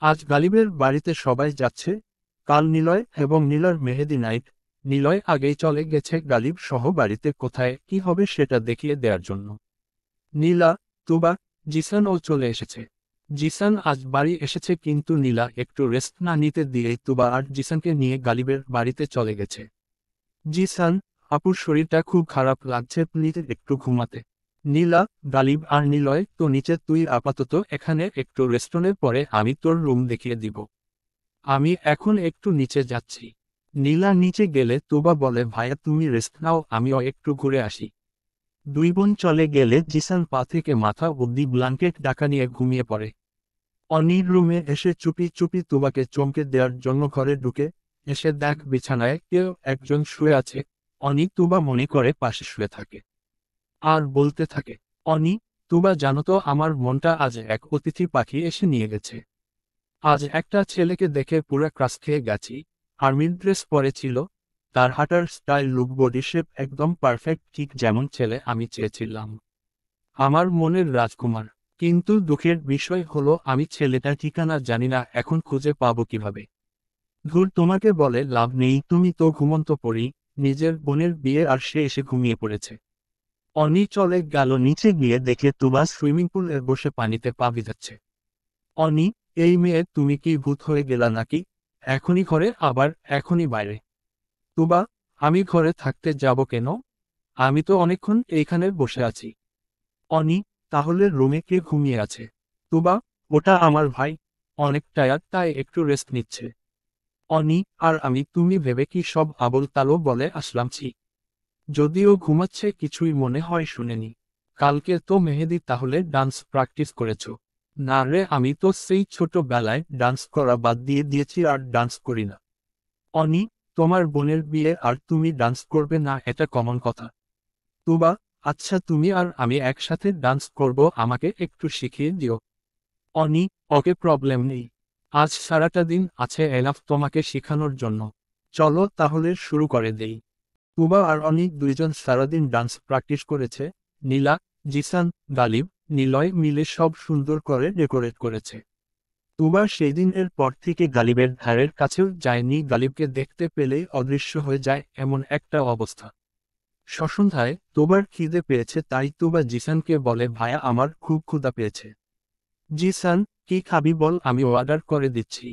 আজ গালিবের বাড়িতে সবাই যাচ্ছে। কাল নিলয় এবং নীলার মেহেদি নাইট। নিলয় আগেই চলে গেছে গালিব সহ বাড়িতে কোথায় কি হবে সেটা দেখিয়ে দেওয়ার জন্য। নীলা, তুবা, জিসানও চলে এসেছে। জিসান আজ বাড়ি এসেছে কিন্তু নীলা একটু রেস্ট না নিতে দিয়েই তুবা আর জিসানকে নিয়ে গালিবের বাড়িতে চলে গেছে। জিসান, আপুর শরীরটা খুব খারাপ লাগছে, প্লিজ একটু ঘুমাতে। নীলা, গালিব আর নিলয় তো নিচে, তুই আপাতত এখানে একটু রেস্টনের পরে আমি তোর রুম দেখিয়ে দিব। আমি এখন একটু নিচে যাচ্ছি। নীলা নিচে গেলে তুবা বলে, ভাইয়া তুমি রেস্ট নাও, আমিও একটু ঘুরে আসি। দুই বোন চলে গেলে জিসান পা থেকে মাথা অব্দি ব্ল্যাঙ্কেট ঢাকা নিয়ে ঘুমিয়ে পড়ে। অনির রুমে এসে চুপি চুপি তুবাকে চমকে দেওয়ার জন্য ঘরে ঢুকে, এসে দেখ বিছানায় কেউ একজন শুয়ে আছে। অনি তুবা মনে করে পাশে শুয়ে থাকে আর বলতে থাকে, অনি, তুবা জানো তো আমার মনটা আজ এক অতিথি পাখি এসে নিয়ে গেছে। আজ একটা ছেলেকে দেখে পুরো ক্রাশ খেয়ে গেছি। আর্মির ড্রেস পরেছিল, তার হাঁটার স্টাইল, লুক, বডি শেপ একদম পারফেক্ট, ঠিক যেমন ছেলে আমি চেয়েছিলাম। আমার মনের রাজকুমার। কিন্তু দুঃখের বিষয় হলো আমি ছেলেটার ঠিকানা জানি না, এখন খুঁজে পাবো কিভাবে। ধুর, তোমাকে বলে লাভ নেই, তুমি তো ঘুমন্ত পড়ি, নিজের বোনের বিয়ে আর সে এসে ঘুমিয়ে পড়েছে। অনি চলে গেল নিচে গিয়ে দেখে তুবা সুইমিং পুলে বসে পানিতে পা ভিজাচ্ছে। অনি, এই মেয়ে তুমি কি ভূত হয়ে গেলা নাকি? এখনই ঘরে আবার এখনই বাইরে। তুবা, আমি ঘরে থাকতে যাব কেন? আমি তো অনেকক্ষণ এইখানে বসে আছি। অনি, তাহলে রুমে কে ঘুমিয়ে আছে? তুবা, ওটা আমার ভাই, অনেক টায়ার্ড তাই একটু রেস্ট নিচ্ছে। অনি, আর আমি তুমি ভেবে কি সব আবোল তালো বলে আসলাম? ছি। যদিও ঘুমাচ্ছে কিছুই মনে হয় শুনেনি। কালকে তো মেহেদি তাহলে ডান্স প্র্যাকটিস করেছ? না রে, আমি তো সেই ছোটবেলায় ডান্স করা বাদ দিয়ে দিয়েছি আর ডান্স করি না। অনি, তোমার বোনের বিয়ে আর তুমি ডান্স করবে না এটা কমন কথা। তুবা, আচ্ছা তুমি আর আমি একসাথে ডান্স করব, আমাকে একটু শিখিয়ে দিও। অনি, ওকে, প্রবলেম নেই। আজ সারাটা দিন আছে এনাফ তোমাকে শেখানোর জন্য। চলো তাহলে শুরু করে দেই। তুবা আর অনি দুইজন সারাদিন ডান্স প্র্যাকটিস করেছে। নীলা, জিসান, গালিব, নিলয় মিলে সব সুন্দর করে ডেকোরেট করেছে। তুবা সেই দিনের পর থেকে গালিবের ধারের কাছেও যায়নি, গালিবকে দেখতে পেলেই অদৃশ্য হয়ে যায় এমন একটা অবস্থা। সসন্ধ্যায় তোবার খিদে পেয়েছে তাই তুবা জিসানকে বলে, ভাইয়া আমার খুব ক্ষুধা পেয়েছে। জিসান, কি খাবি বল, আমি অর্ডার করে দিচ্ছি।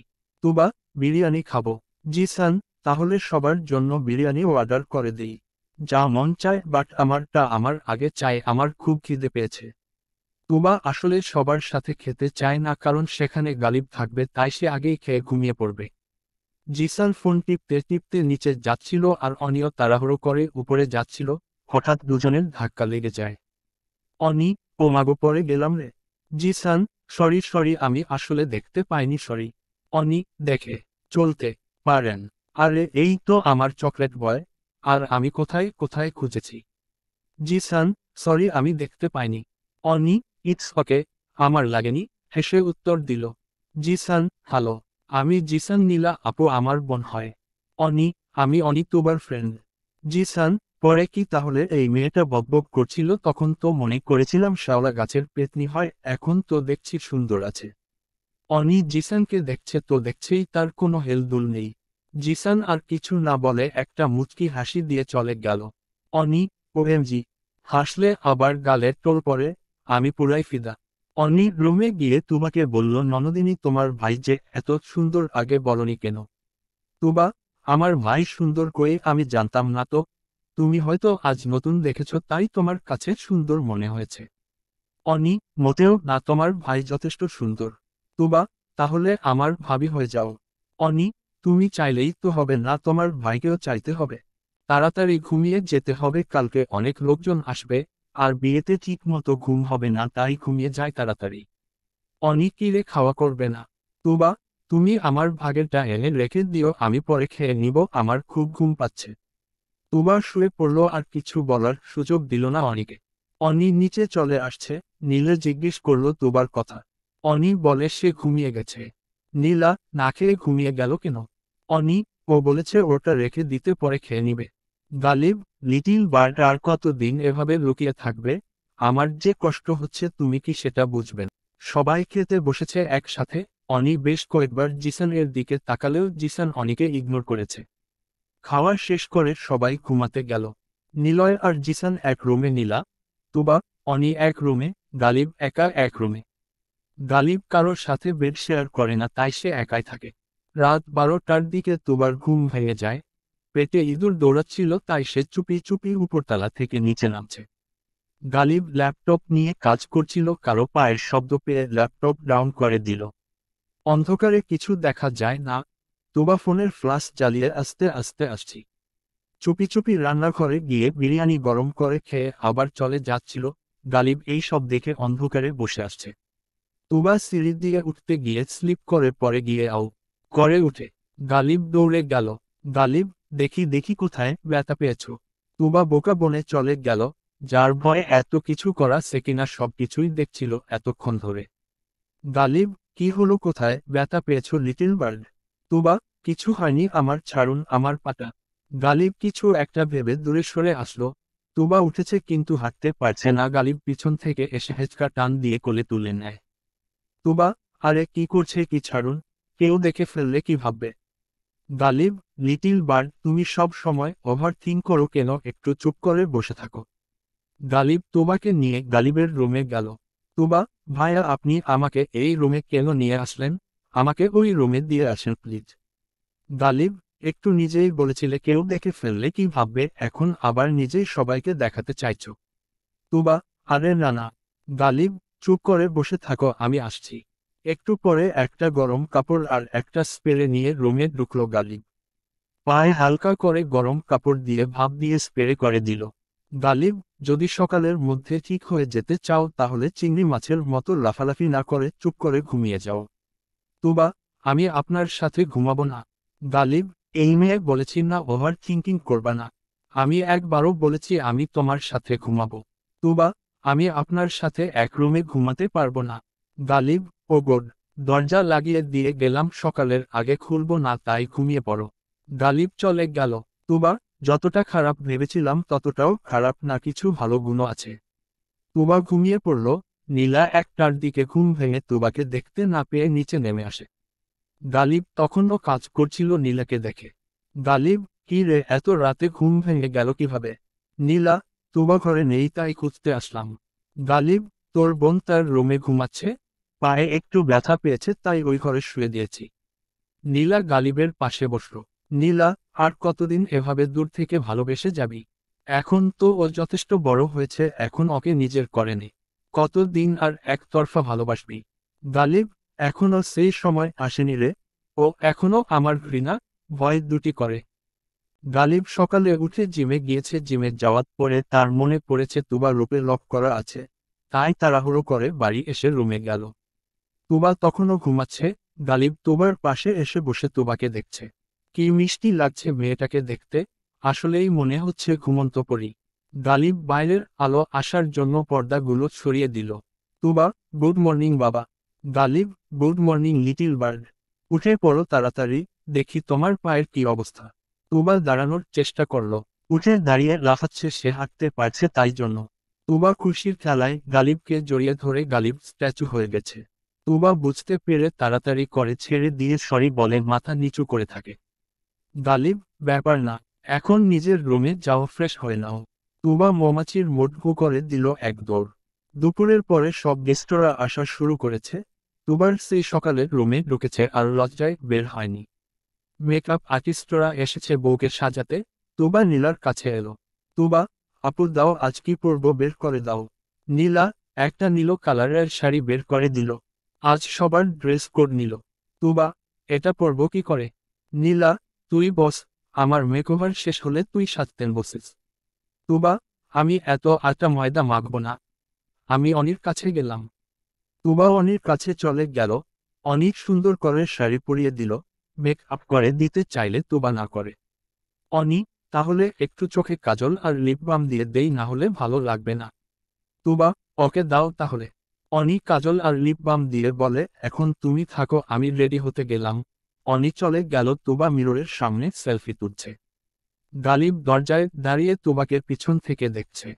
তুবা, বিরিয়ানি খাবো। জিসান, তাহলে সবার জন্য বিরিয়ানি অর্ডার করে দিই। যা মন চায়, বাট আমারটা আমার আগে চাই, আমার খুব খিদে পেয়েছে। তুবা আসলে সবার সাথে খেতে চায় না, কারণ সেখানে গালিব থাকবে, তাই সে আগেই খেয়ে ঘুমিয়ে পড়বে। জিসান ফোন টিপতে টিপতে নিচে যাচ্ছিল আর অনিও তাড়াহুড়ো করে উপরে যাচ্ছিল। হঠাৎ দুজনের ধাক্কা লেগে যায়। অনি, ও মাগো, পড়ে গেলাম রে। জিসান, সরি সরি, আমি আসলে দেখতে পাইনি, সরি। অনি, দেখে চলতে পারেন। আরে এই তো আমার চকলেট বয়, আর আমি কোথায় কোথায় খুঁজেছি। জিসান, সরি আমি দেখতে পাইনি। অনি, ইটস ওকে, আমার লাগেনি, হেসে উত্তর দিল। জিসান, হ্যালো, আমি জিসান, নীলা আপু আমার বোন হয়। অনি, আমি অনি তোবার ফ্রেন্ড। জিসান, পরে কি তাহলে এই মেয়েটা বকবক করছিল, তখন তো মনে করেছিলাম শ্যাওলা গাছের পেতনি হয়, এখন তো দেখছি সুন্দর আছে। অনি জিসানকে দেখছে তো দেখছেই, তার কোনো হেলদুল নেই। জিসান আর কিছু না বলে একটা মুচকি হাসি দিয়ে চলে গেল। অনি, ওএমজি, হাসলে আবার গালে টোল পড়ে, আমি পুরাই ফিদা। অনি রুমে গিয়ে তুবাকে বলল, ননদিনী তোমার ভাই যে এত সুন্দর, আগে বলনি কেন? তুবা, আমার ভাই সুন্দর কই, আমি জানতাম না তো। তুমি হয়তো আজ নতুন দেখেছ তাই তোমার কাছে সুন্দর মনে হয়েছে। অনি, মোটেও না, তোমার ভাই যথেষ্ট সুন্দর। তুবা, তাহলে আমার ভাবি হয়ে যাও। অনি, তুমি চাইলেই তো হবে না, তোমার ভাইকেও চাইতে হবে। তাড়াতাড়ি ঘুমিয়ে যেতে হবে, কালকে অনেক লোকজন আসবে, আর বিয়েতে ঠিক মতো ঘুম হবে না, তাই ঘুমিয়ে যায় তাড়াতাড়ি। অনি, কি রে, খাওয়া করবে না? তুবা, তুমি আমার ভাগেরটা এনে রেখে দিও, আমি পরে খেয়ে নিব, আমার খুব ঘুম পাচ্ছে। তুবা শুয়ে পড়ল আর কিছু বলার সুযোগ দিল না অনিকে। অনি নিচে চলে আসছে। নীলে জিজ্ঞেস করলো তুবার কথা। অনি বলে সে ঘুমিয়ে গেছে। নীলা, না খেয়ে ঘুমিয়ে গেল কেন? অনি, ও বলেছে ওটা রেখে দিতে পরে খেয়ে নিবে। গালিব, লিটিল বার্ড আর কতদিন এভাবে লুকিয়ে থাকবে? আমার যে কষ্ট হচ্ছে তুমি কি সেটা বুঝবেন? সবাই খেতে বসেছে একসাথে, অনি বেশ কয়েকবার জিসানের দিকে তাকালেও জিসান অনিকে ইগনোর করেছে। খাওয়া শেষ করে সবাই ঘুমাতে গেল। নিলয় আর জিসান এক রুমে, নীলা, তুবা, অনি এক রুমে, গালিব একা এক রুমে। গালিব কারোর সাথে বেড শেয়ার করে না, তাই সে একাই থাকে। রাত 12টার দিকে তুবার ঘুম ভেঙে যায়। পেটে ইঁদুর দৌড়াচ্ছিল, তাই সে চুপি চুপি উপরতলা থেকে নিচে নামছে। গালিব ল্যাপটপ নিয়ে কাজ করছিল, কারো পায়ের শব্দ পেয়ে ল্যাপটপ ডাউন করে দিল। অন্ধকারে কিছু দেখা যায় না। তুবা ফোনের ফ্ল্যাশ জ্বালিয়ে আস্তে আস্তে আসছি। চুপি চুপি রান্নাঘরে গিয়ে বিরিয়ানি গরম করে খেয়ে আবার চলে যাচ্ছিল। গালিব এই সব দেখে অন্ধকারে বসে আসছে। তুবা সিঁড়ি দিয়ে উঠতে গিয়ে স্লিপ করে পরে গিয়ে আউ করে উঠে। গালিব দৌড়ে গেল। গালিব, দেখি দেখি কোথায় ব্যথা পেয়েছ। তুবা বোকা বনে চলে গেল। যার ভয়ে এত কিছু করা, সেকিনা সবকিছুই দেখছিল এতক্ষণ ধরে। গালিব, কি হলো, কোথায় ব্যথা পেয়েছ লিটল বার্ড? তুবা, কিছু হয়নি আমার, ছাড়ুন আমার পাটা। গালিব কিছু একটা ভেবে দূরে সরে আসলো। তুবা উঠেছে কিন্তু হাঁটতে পারছে না। গালিব পিছন থেকে এসে হেঁচকা টান দিয়ে কোলে তুলে নেয়। তুবা, আরে কি করছে, কি, ছাড়ুন, কেউ দেখে ফেললে কি ভাববে? গালিব, লিটিল বার্ড, তুমি সব সময় ওভার থিঙ্ক করো কেন, একটু চুপ করে বসে থাকো। গালিব তুবাকে নিয়ে গালিবের রুমে গেল। তুবা, ভাইয়া আপনি আমাকে এই রুমে কেন নিয়ে আসলেন? আমাকে ওই রুমে দিয়ে আসেন প্লিজ। গালিব, একটু নিজেই বলেছিলে কেউ দেখে ফেললে কি ভাববে, এখন আবার নিজেই সবাইকে দেখাতে চাইছো। তুবা, আরে না না। গালিব, চুপ করে বসে থাকো, আমি আসছি। একটু পরে একটা গরম কাপড় আর একটা স্প্রে নিয়ে রুমে ঢুকলো গালিব। পায়ে হালকা করে গরম কাপড় দিয়ে ভাপ দিয়ে স্প্রে করে দিল। গালিব, যদি সকালের মধ্যে ঠিক হয়ে যেতে চাও তাহলে চিংড়ি মাছের মতো লাফালাফি না করে চুপ করে ঘুমিয়ে যাও। তুবা, আমি আপনার সাথে ঘুমাবো না। গালিব, এই মেয়ে বলেছি না ওভার থিঙ্কিং করবা না। আমি একবারও বলেছি আমি তোমার সাথে ঘুমাবো। তুবা, আমি আপনার সাথে এক রুমে ঘুমাতে পারবো না। গালিব, ও গড, দরজা লাগিয়ে দিয়ে গেলাম, সকালের আগে খুলবো না, তাই ঘুমিয়ে পড়ো। গালিব চলে গেল। তুবা, যতটা খারাপ ভেবেছিলাম ততটাও খারাপ না, কিছু ভালো গুণও আছে। তুবা ঘুমিয়ে পড়ল। নীলা একটার দিকে ঘুম ভেঙে তুবাকে দেখতে না পেয়ে নিচে নেমে আসে। গালিব তখনও কাজ করছিল নীলাকে দেখে। গালিব, কি রে, এত রাতে ঘুম ভেঙে গেল কিভাবে? নীলা, তুবা ঘরে নেই তাই খুঁজতে আসলাম। গালিব, তোর বোন তার রুমে ঘুমাচ্ছে, পায়ে একটু ব্যথা পেয়েছে তাই ওই ঘরে শুয়ে দিয়েছি। নীলা গালিবের পাশে বসল। নীলা, আর কতদিন এভাবে দূর থেকে ভালোবেসে যাবি? এখন তো ও যথেষ্ট বড় হয়েছে, এখন ওকে নিজের করে নে। কতদিন আর একতরফা ভালোবাসবি? গালিব, এখনো সেই সময় আসেনি রে। ও এখনো আমার ঘৃণা, ভয় দুটি করে। গালিব সকালে উঠে জিমে গিয়েছে। জিমে যাওয়ার পরে তার মনে পড়েছে তুবা রূপে লক করা আছে, তাই তাড়াহুড়ো করে বাড়ি এসে রুমে গেল। তুবা তখনও ঘুমাচ্ছে। গালিব তুবার পাশে এসে বসে তুবাকে দেখছে। কি মিষ্টি লাগছে মেয়েটাকে দেখতে, আসলেই মনে হচ্ছে ঘুমন্ত পরী। গালিব বাইরের আলো আসার জন্য পর্দাগুলো সরিয়ে দিল। তুবা, গুড মর্নিং বাবা। Ghalib, good morning little bird. উঠে পড়ো তাড়াতাড়ি, দেখি তোমার পায়ের কি অবস্থা। তুবা দাঁড়ানোর চেষ্টা করল। উঠে দাঁড়িয়ে লাফাচ্ছে, সে হাঁটতে পারছে তাই জন্য। তুবা খুশির খেলায় গালিবকে জড়িয়ে ধরে গালিব স্ট্যাচু হয়ে গেছে। তুবা বুঝতে পেরে তাড়াতাড়ি করে ছেড়ে দিয়ে সরি বলে মাথা নিচু করে থাকে। গালিব, ব্যাপার না, এখন নিজের রুমে যাও, ফ্রেশ হয়ে নাও। তুবা মৌমাছির মোট ঘু করে দিল এক দৌড়। দুপুরের পরে সব গেস্টরা আসা শুরু করেছে। তুবার সেই সকালের রুমে ঢুকেছে আর লজ্জায় বের হয়নি। মেকআপ আর্টিস্টরা এসেছে বউকে সাজাতে। তুবা নীলার কাছে এলো। তুবা, আপু দাও, আজ কি পরবো বের করে দাও। নীলা একটা নীল কালারের শাড়ি বের করে দিল। আজ সবার ড্রেস কোড নিল। তুবা, এটা পরবো কি করে? নীলা, তুই বস, আমার মেকওভার শেষ হলে তুই সাজতেন বসিস। তুবা, আমি এত আটা ময়দা মাখবো না। আমি অনির কাছে গেলাম। তুবা অনির কাছে চলে গেল। অনিক সুন্দর করে শাড়ি পরিয়ে দিল। মেক আপ করে দিতে চাইলে তুবা না করে। অনি, তাহলে একটু চোখে কাজল আর লিপ বাম দিয়ে দেই, না হলে ভালো লাগবে না। তুবা, ওকে দাও তাহলে। অনি কাজল আর লিপ বাম দিয়ে বলে, এখন তুমি থাকো, আমি রেডি হতে গেলাম। অনি চলে গেল। তুবা মিররের সামনে সেলফি তুলছে। গালিব দরজায় দাঁড়িয়ে তুবাকে পিছন থেকে দেখছে।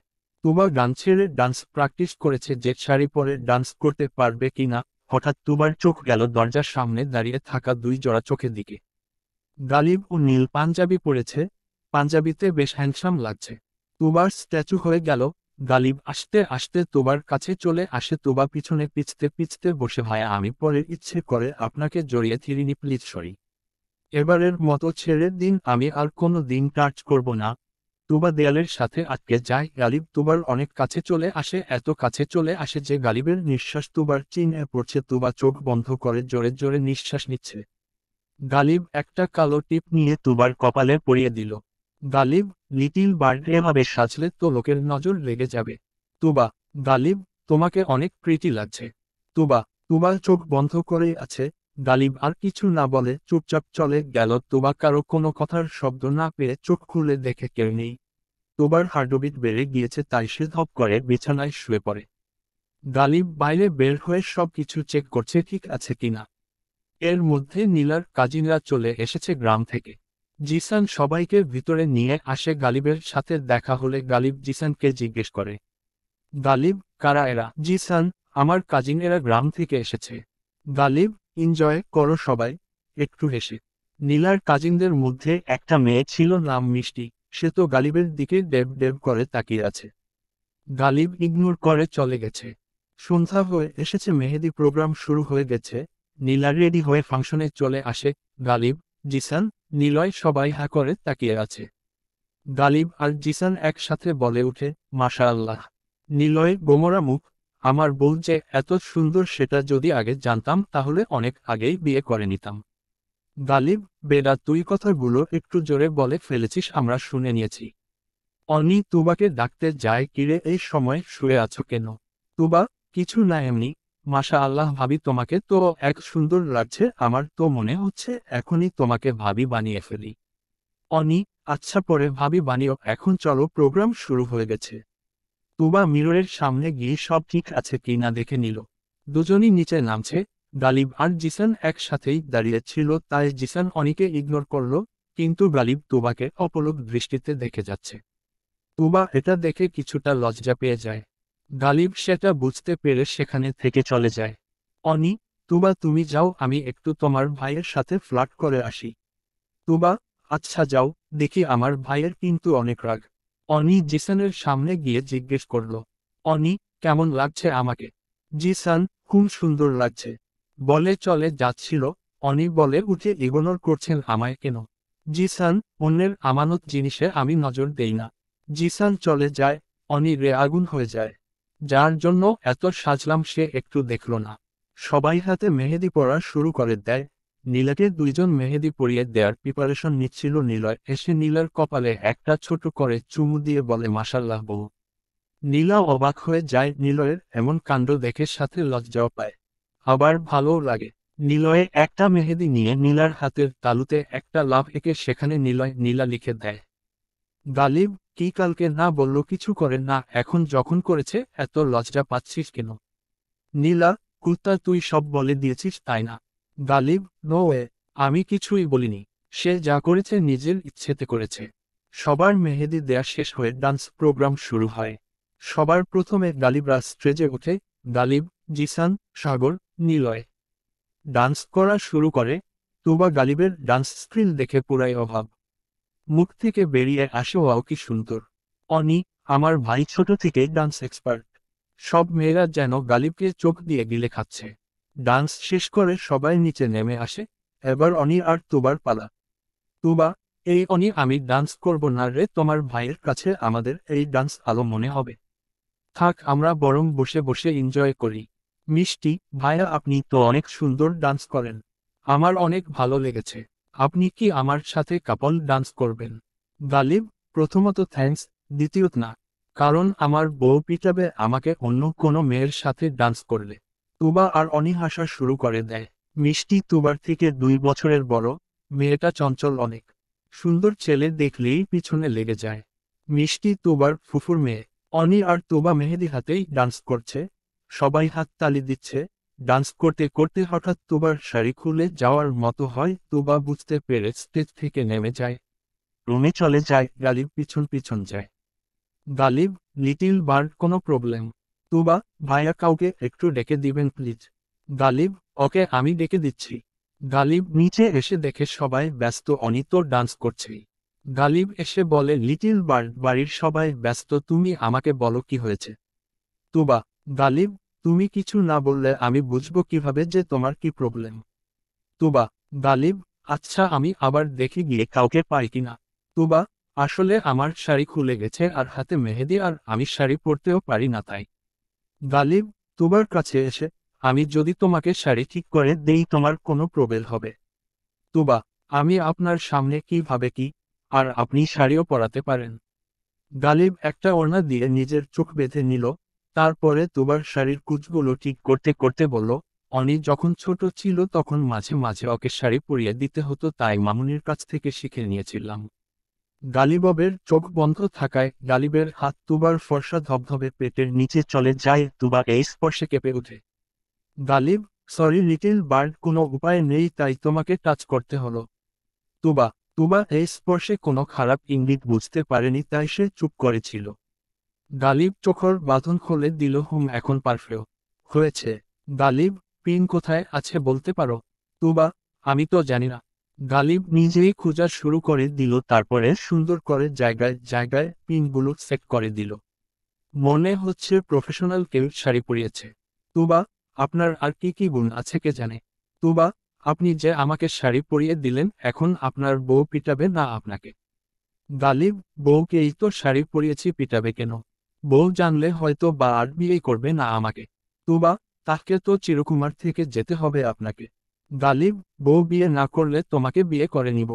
তুবা গান ছেড়ে ডান্স প্র্যাকটিস করেছে, যে শাড়ি পরে ডান্স করতে পারবে কিনা হঠাৎ তুবার চোখ গেল দরজার সামনে দাঁড়িয়ে থাকা দুই জোড়া চোখের দিকে। গালিব ও নীল পাঞ্জাবি পরেছে, পাঞ্জাবিতে বেশ হ্যান্ডসাম লাগছে। তুবার স্ট্যাচু হয়ে গেল। গালিব আস্তে আস্তে তুবার কাছে চলে আসে। তুবা পিছনে পিছতে পিছতে বসে, ভাই আমি পরে ইচ্ছে করে আপনাকে জড়িয়ে ধরিনি, প্লিজ সরি, এবারের মতো ছেড়ে দিন, আমি আর কোনো দিন টাচ করব না। তুবা দেয়ালের সাথে আটকে যায়। গালিব তুবার অনেক কাছে চলে আসে, এত কাছে চলে আসে যে গালিবের নিঃশ্বাস তুবার চিনে পড়ছে। তুবা চোখ বন্ধ করে জোরে জোরে নিঃশ্বাস নিচ্ছে। গালিব একটা কালো টিপ নিয়ে তুবার কপালে পরিয়ে দিল। গালিব, লিটিল বার্ড এভাবে সাজলে তো লোকের নজর লেগে যাবে। তুবা, গালিব, তোমাকে অনেক প্রিটি লাগছে। তুবা, তুবা চোখ বন্ধ করে আছে। গালিব আর কিছু না বলে চুপচাপ চলে গেল। তুবা কারো কোনো কথার শব্দ না পেয়ে চোখ খুলে দেখে কেউ নেই। তুবার হার্টবিট বেড়ে গিয়েছে, তাই সে ধপ করে বিছানায় শুয়ে পড়ে। গালিব বাইরে বের হয়ে সব কিছু চেক করছে ঠিক আছে কিনা। এর মধ্যে নীলার কাজিনরা চলে এসেছে গ্রাম থেকে। জিসান সবাইকে ভিতরে নিয়ে আসে। গালিবের সাথে দেখা হলে গালিব জিসানকে জিজ্ঞেস করে, গালিব, কারা এরা? জিসান, আমার কাজিনেরা গ্রাম থেকে এসেছে। গালিব, এনজয় করো সবাই, একটু হেসে। নীলার কাজিনদের মধ্যে একটা মেয়ে ছিল, নাম মিষ্টি। সে তো গালিবের দিকে ডেব ডেব করে তাকিয়ে আছে। গালিব ইগনোর করে চলে গেছে। সন্ধ্যা হয়ে এসেছে, মেহেদি প্রোগ্রাম শুরু হয়ে গেছে। নীলা রেডি হয়ে ফাংশনে চলে আসে। গালিব, জিসান, নিলয় সবাই হা করে তাকিয়ে আছে। গালিব আর জিসান একসাথে বলে উঠে, মাশাআল্লাহ। নিলয় গোমরা মুখ, আমার বউ যে এত সুন্দর সেটা যদি আগে জানতাম তাহলে অনেক আগেই বিয়ে করে নিতাম। গালিব, বেডা তুই কথাগুলো একটু জোরে বলে ফেলেছিস, আমরা শুনে নিয়েছি। অনি তুবাকে ডাকতে যায়, কিরে এই সময় শুয়ে আছো কেন? তুবা, কিছু না এমনি। মাশা আল্লাহ ভাবি, তোমাকে তো এক সুন্দর লাগছে, আমার তো মনে হচ্ছে এখনই তোমাকে ভাবি বানিয়ে ফেলি। অনি, আচ্ছা পরে ভাবি বানিও, এখন চলো প্রোগ্রাম শুরু হয়ে গেছে। তুবা মিররের সামনে গিয়ে সব ঠিক আছে কি না দেখে নিল। দুজনই নিচে নামছে। গালিব আর জিসান একসাথেই দাঁড়িয়ে ছিল, তাই জিসান অনিকে ইগনোর করল, কিন্তু গালিব তুবাকে অপলক দৃষ্টিতে দেখে যাচ্ছে। তুবা এটা দেখে কিছুটা লজ্জা পেয়ে যায়। গালিব সেটা বুঝতে পেরে সেখানে থেকে চলে যায়। অনি, তুবা তুমি যাও, আমি একটু তোমার ভাইয়ের সাথে ফ্লার্ট করে আসি। তুবা, আচ্ছা যাও, দেখি আমার ভাইয়ের কিন্তু অনেক রাগ। অনি জিসানের সামনে গিয়ে জিজ্ঞেস করল, অনি, কেমন লাগছে আমাকে? জিসান, খুব সুন্দর লাগছে বলে চলে যাচ্ছিল। অনি বলে উঠে, ইগনোর করছেন আমায় কেন? জিসান, অন্যের আমানত জিনিসে আমি নজর দেই না। জিসান চলে যায়। অনি রে আগুন হয়ে যায়। যার জন্য এত সাজলাম সে একটু দেখল না। সবাই হাতে মেহেদি পরা শুরু করে দেয়। নীলাকে দুইজন মেহেদি পরিয়ে দেয়ার প্রিপারেশন নিচ্ছিল। নিলয় এসে নীলার কপালে একটা ছোট করে চুমু দিয়ে বলে, মাশাল্লাহ বউ। নীলা অবাক হয়ে যায়, নিলয়ের এমন কাণ্ড দেখে, সাথে লজ্জাও পায়, আবার ভালোও লাগে। নিলয়ে একটা মেহেদি নিয়ে নীলার হাতের তালুতে একটা লাভ এঁকে সেখানে নিলয় নীলা লিখে দেয়। গালিব, কি কালকে না বলল কিছু করে না, এখন যখন করেছে এত লজ্জা পাচ্ছিস কেন? নীলা, কুত্তা তুই সব বলে দিয়েছিস তাই না? গালিব, নো ওয়ে, আমি কিছুই বলিনি। সে যা করেছে নিজের ইচ্ছেতে করেছে। সবার মেহেদি দেয়া শেষ হয়ে ডান্স প্রোগ্রাম শুরু হয়। সবার প্রথমে গালিবরা স্টেজে ওঠে। গালিব, জিসান, সাগর, নিলয় ডান্স করা শুরু করে। তুবা গালিবের ডান্স স্কিল দেখে পুরাই অভাব। মুখ থেকে বেরিয়ে আসে, ওয়াও কি সুন্দর। অনি, আমার ভাই ছোট থেকে ডান্স এক্সপার্ট। সব মেয়েরা যেন গালিবকে চোখ দিয়ে গিলে খাচ্ছে। ডান্স শেষ করে সবাই নিচে নেমে আসে। এবার অনি আর তুবার পালা। তুবা, এই অনি, আমি ডান্স করব না রে, তোমার ভাইয়ের কাছে আমাদের এই ডান্স আলো মনে হবে। থাক, আমরা বরং বসে বসে এনজয় করি। মিষ্টি, ভাইয়া আপনি তো অনেক সুন্দর ডান্স করেন, আমার অনেক ভালো লেগেছে। আপনি কি আমার সাথে কাপল ডান্স করবেন? গালিব, প্রথমত থ্যাঙ্কস, দ্বিতীয়ত না, কারণ আমার বউ পিটাবে আমাকে অন্য কোনো মেয়ের সাথে ডান্স করলে। তুবা আর অনি হাসা শুরু করে দেয়। মিষ্টি তুবার থেকে 2 বছরের বড়। মেয়েটা চঞ্চল অনেক। সুন্দর ছেলে দেখলেই পিছনে লেগে যায়। মিষ্টি তুবার ফুফুর মেয়ে। অনি আর তুবা মেহেদি হাতেই ডান্স করছে। সবাই হাততালি দিচ্ছে। ডান্স করতে করতে হঠাৎ তুবার শাড়ি খুলে যাওয়ার মতো হয়। তুবা বুঝতে পেরে স্টেজ থেকে নেমে যায়, রুমে চলে যায়। গালিব পিছন পিছন যায়। গালিব, লিটিল বার্ড কোনো প্রবলেম? তুবা, ভাইয়া কাউকে একটু ডেকে দিবেন প্লিজ। গালিব, ওকে আমি ডেকে দিচ্ছি। গালিব নিচে এসে দেখে সবাই ব্যস্ত, অনি তো ডান্স করছেই। গালিব এসে বলে, লিটিল বার্ড, বাড়ির সবাই ব্যস্ত, তুমি আমাকে বলো কি হয়েছে। তুবা, গালিব, তুমি কিছু না বললে আমি বুঝবো কিভাবে যে তোমার কি প্রবলেম। তুবা, গালিব, আচ্ছা আমি আবার দেখে গিয়ে কাউকে পাই কিনা। তুবা, আসলে আমার শাড়ি খুলে গেছে আর হাতে মেহেদি আর আমি শাড়ি পরতেও পারি না তাই। গালিব, তুবার কাছে এসে, আমি যদি তোমাকে শাড়ি ঠিক করে দেই তোমার কোনো প্রবলেম হবে। তুবা, আমি আপনার সামনে কিভাবে কি, আর আপনি শাড়িও পরাতে পারেন। গালিব একটা ওড়না দিয়ে নিজের চোখ বেঁধে নিল, তারপরে তুবার শাড়ির কুচগুলো ঠিক করতে করতে বলল, অনি যখন ছোট ছিল তখন মাঝে মাঝে ওকে শাড়ি পরিয়ে দিতে হতো, তাই মামুনির কাছ থেকে শিখে নিয়েছিলাম। গালিবের চোখ বন্ধ থাকায় গালিবের হাত তুবার ফর্সা ধবধবে পেটের নিচে চলে যায়, তুবা এই স্পর্শে কেঁপে ওঠে। গালিব, সরি লিটিল বার্ড, কোনো উপায় নেই তাই তোমাকে টাচ করতে হলো। তুবা, তুবা এই স্পর্শে কোনো খারাপ ইঙ্গিত বুঝতে পারেনি তাই সে চুপ করেছিল। গালিব চোখের বাঁধন খুলে দিল, এখন পারফেক্ট হয়েছে। গালিব, পিন কোথায় আছে বলতে পারো। তুবা, আমি তো জানি না। গালিব নিজেই খোঁজা শুরু করে দিল, তারপরে সুন্দর করে জায়গায় জায়গায় পিনগুলো সেট করে দিল। মনে হচ্ছে প্রফেশনাল কেউ শাড়ি পরিয়েছে। তুবা, আপনার আর কি কি গুণ আছে কে জানে। তুবা, আপনি যে আমাকে শাড়ি পরিয়ে দিলেন, এখন আপনার বউ পিটাবে না আপনাকে। গালিব, বউকেই তো শাড়ি পরিয়েছি, পিটাবে কেন। বউ জানলে হয়তো বা আর বিয়েই করবে না আমাকে। তুবা, তাকে তো চিরকুমার থেকে যেতে হবে আপনাকে। গালিব, বউ বিয়ে না করলে তোমাকে বিয়ে করে নিব।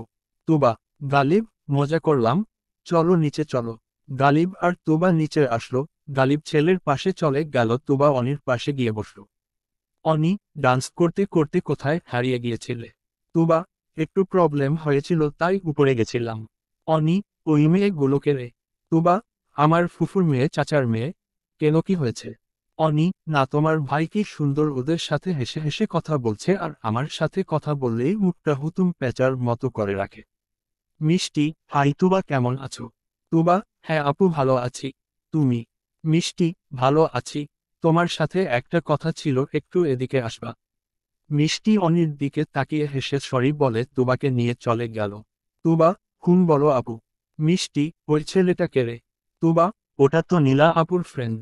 তুবা, গালিব, মজা করলাম, চলো নিচে চলো। গালিব আর তুবা নিচে আসলো। গালিব ছেলের পাশে চলে গেল, তুবা অনির পাশে গিয়ে বসল। অনি, ডান্স করতে করতে কোথায় হারিয়ে গিয়েছিলে। তুবা, একটু প্রবলেম হয়েছিল তাই উপরে গেছিলাম। অনি, ওই মেয়েগুলোকে রে। তুবা, আমার ফুফুর মেয়ে, চাচার মেয়ে। কেন, কি হয়েছে। অনি, না তোমার ভাই কি সুন্দর ওদের সাথে হেসে হেসে কথা বলছে আর আমার সাথে কথা বললেই মুখটা হুতুম পেঁচার মতো করে রাখে। মিষ্টি, হাই তুবা, কেমন আছো। তুবা, হ্যাঁ আপু ভালো আছি। তুমি। মিষ্টি, ভালো আছি। তোমার সাথে একটা কথা ছিল, একটু এদিকে আসবা। মিষ্টি অনির দিকে তাকিয়ে হেসে সরি বলে তুবাকে নিয়ে চলে গেল। তুবা, বলো আপু। মিষ্টি, ওই ছেলেটা কে রে। তুবা, ওটা তো নীলা আপুর ফ্রেন্ড।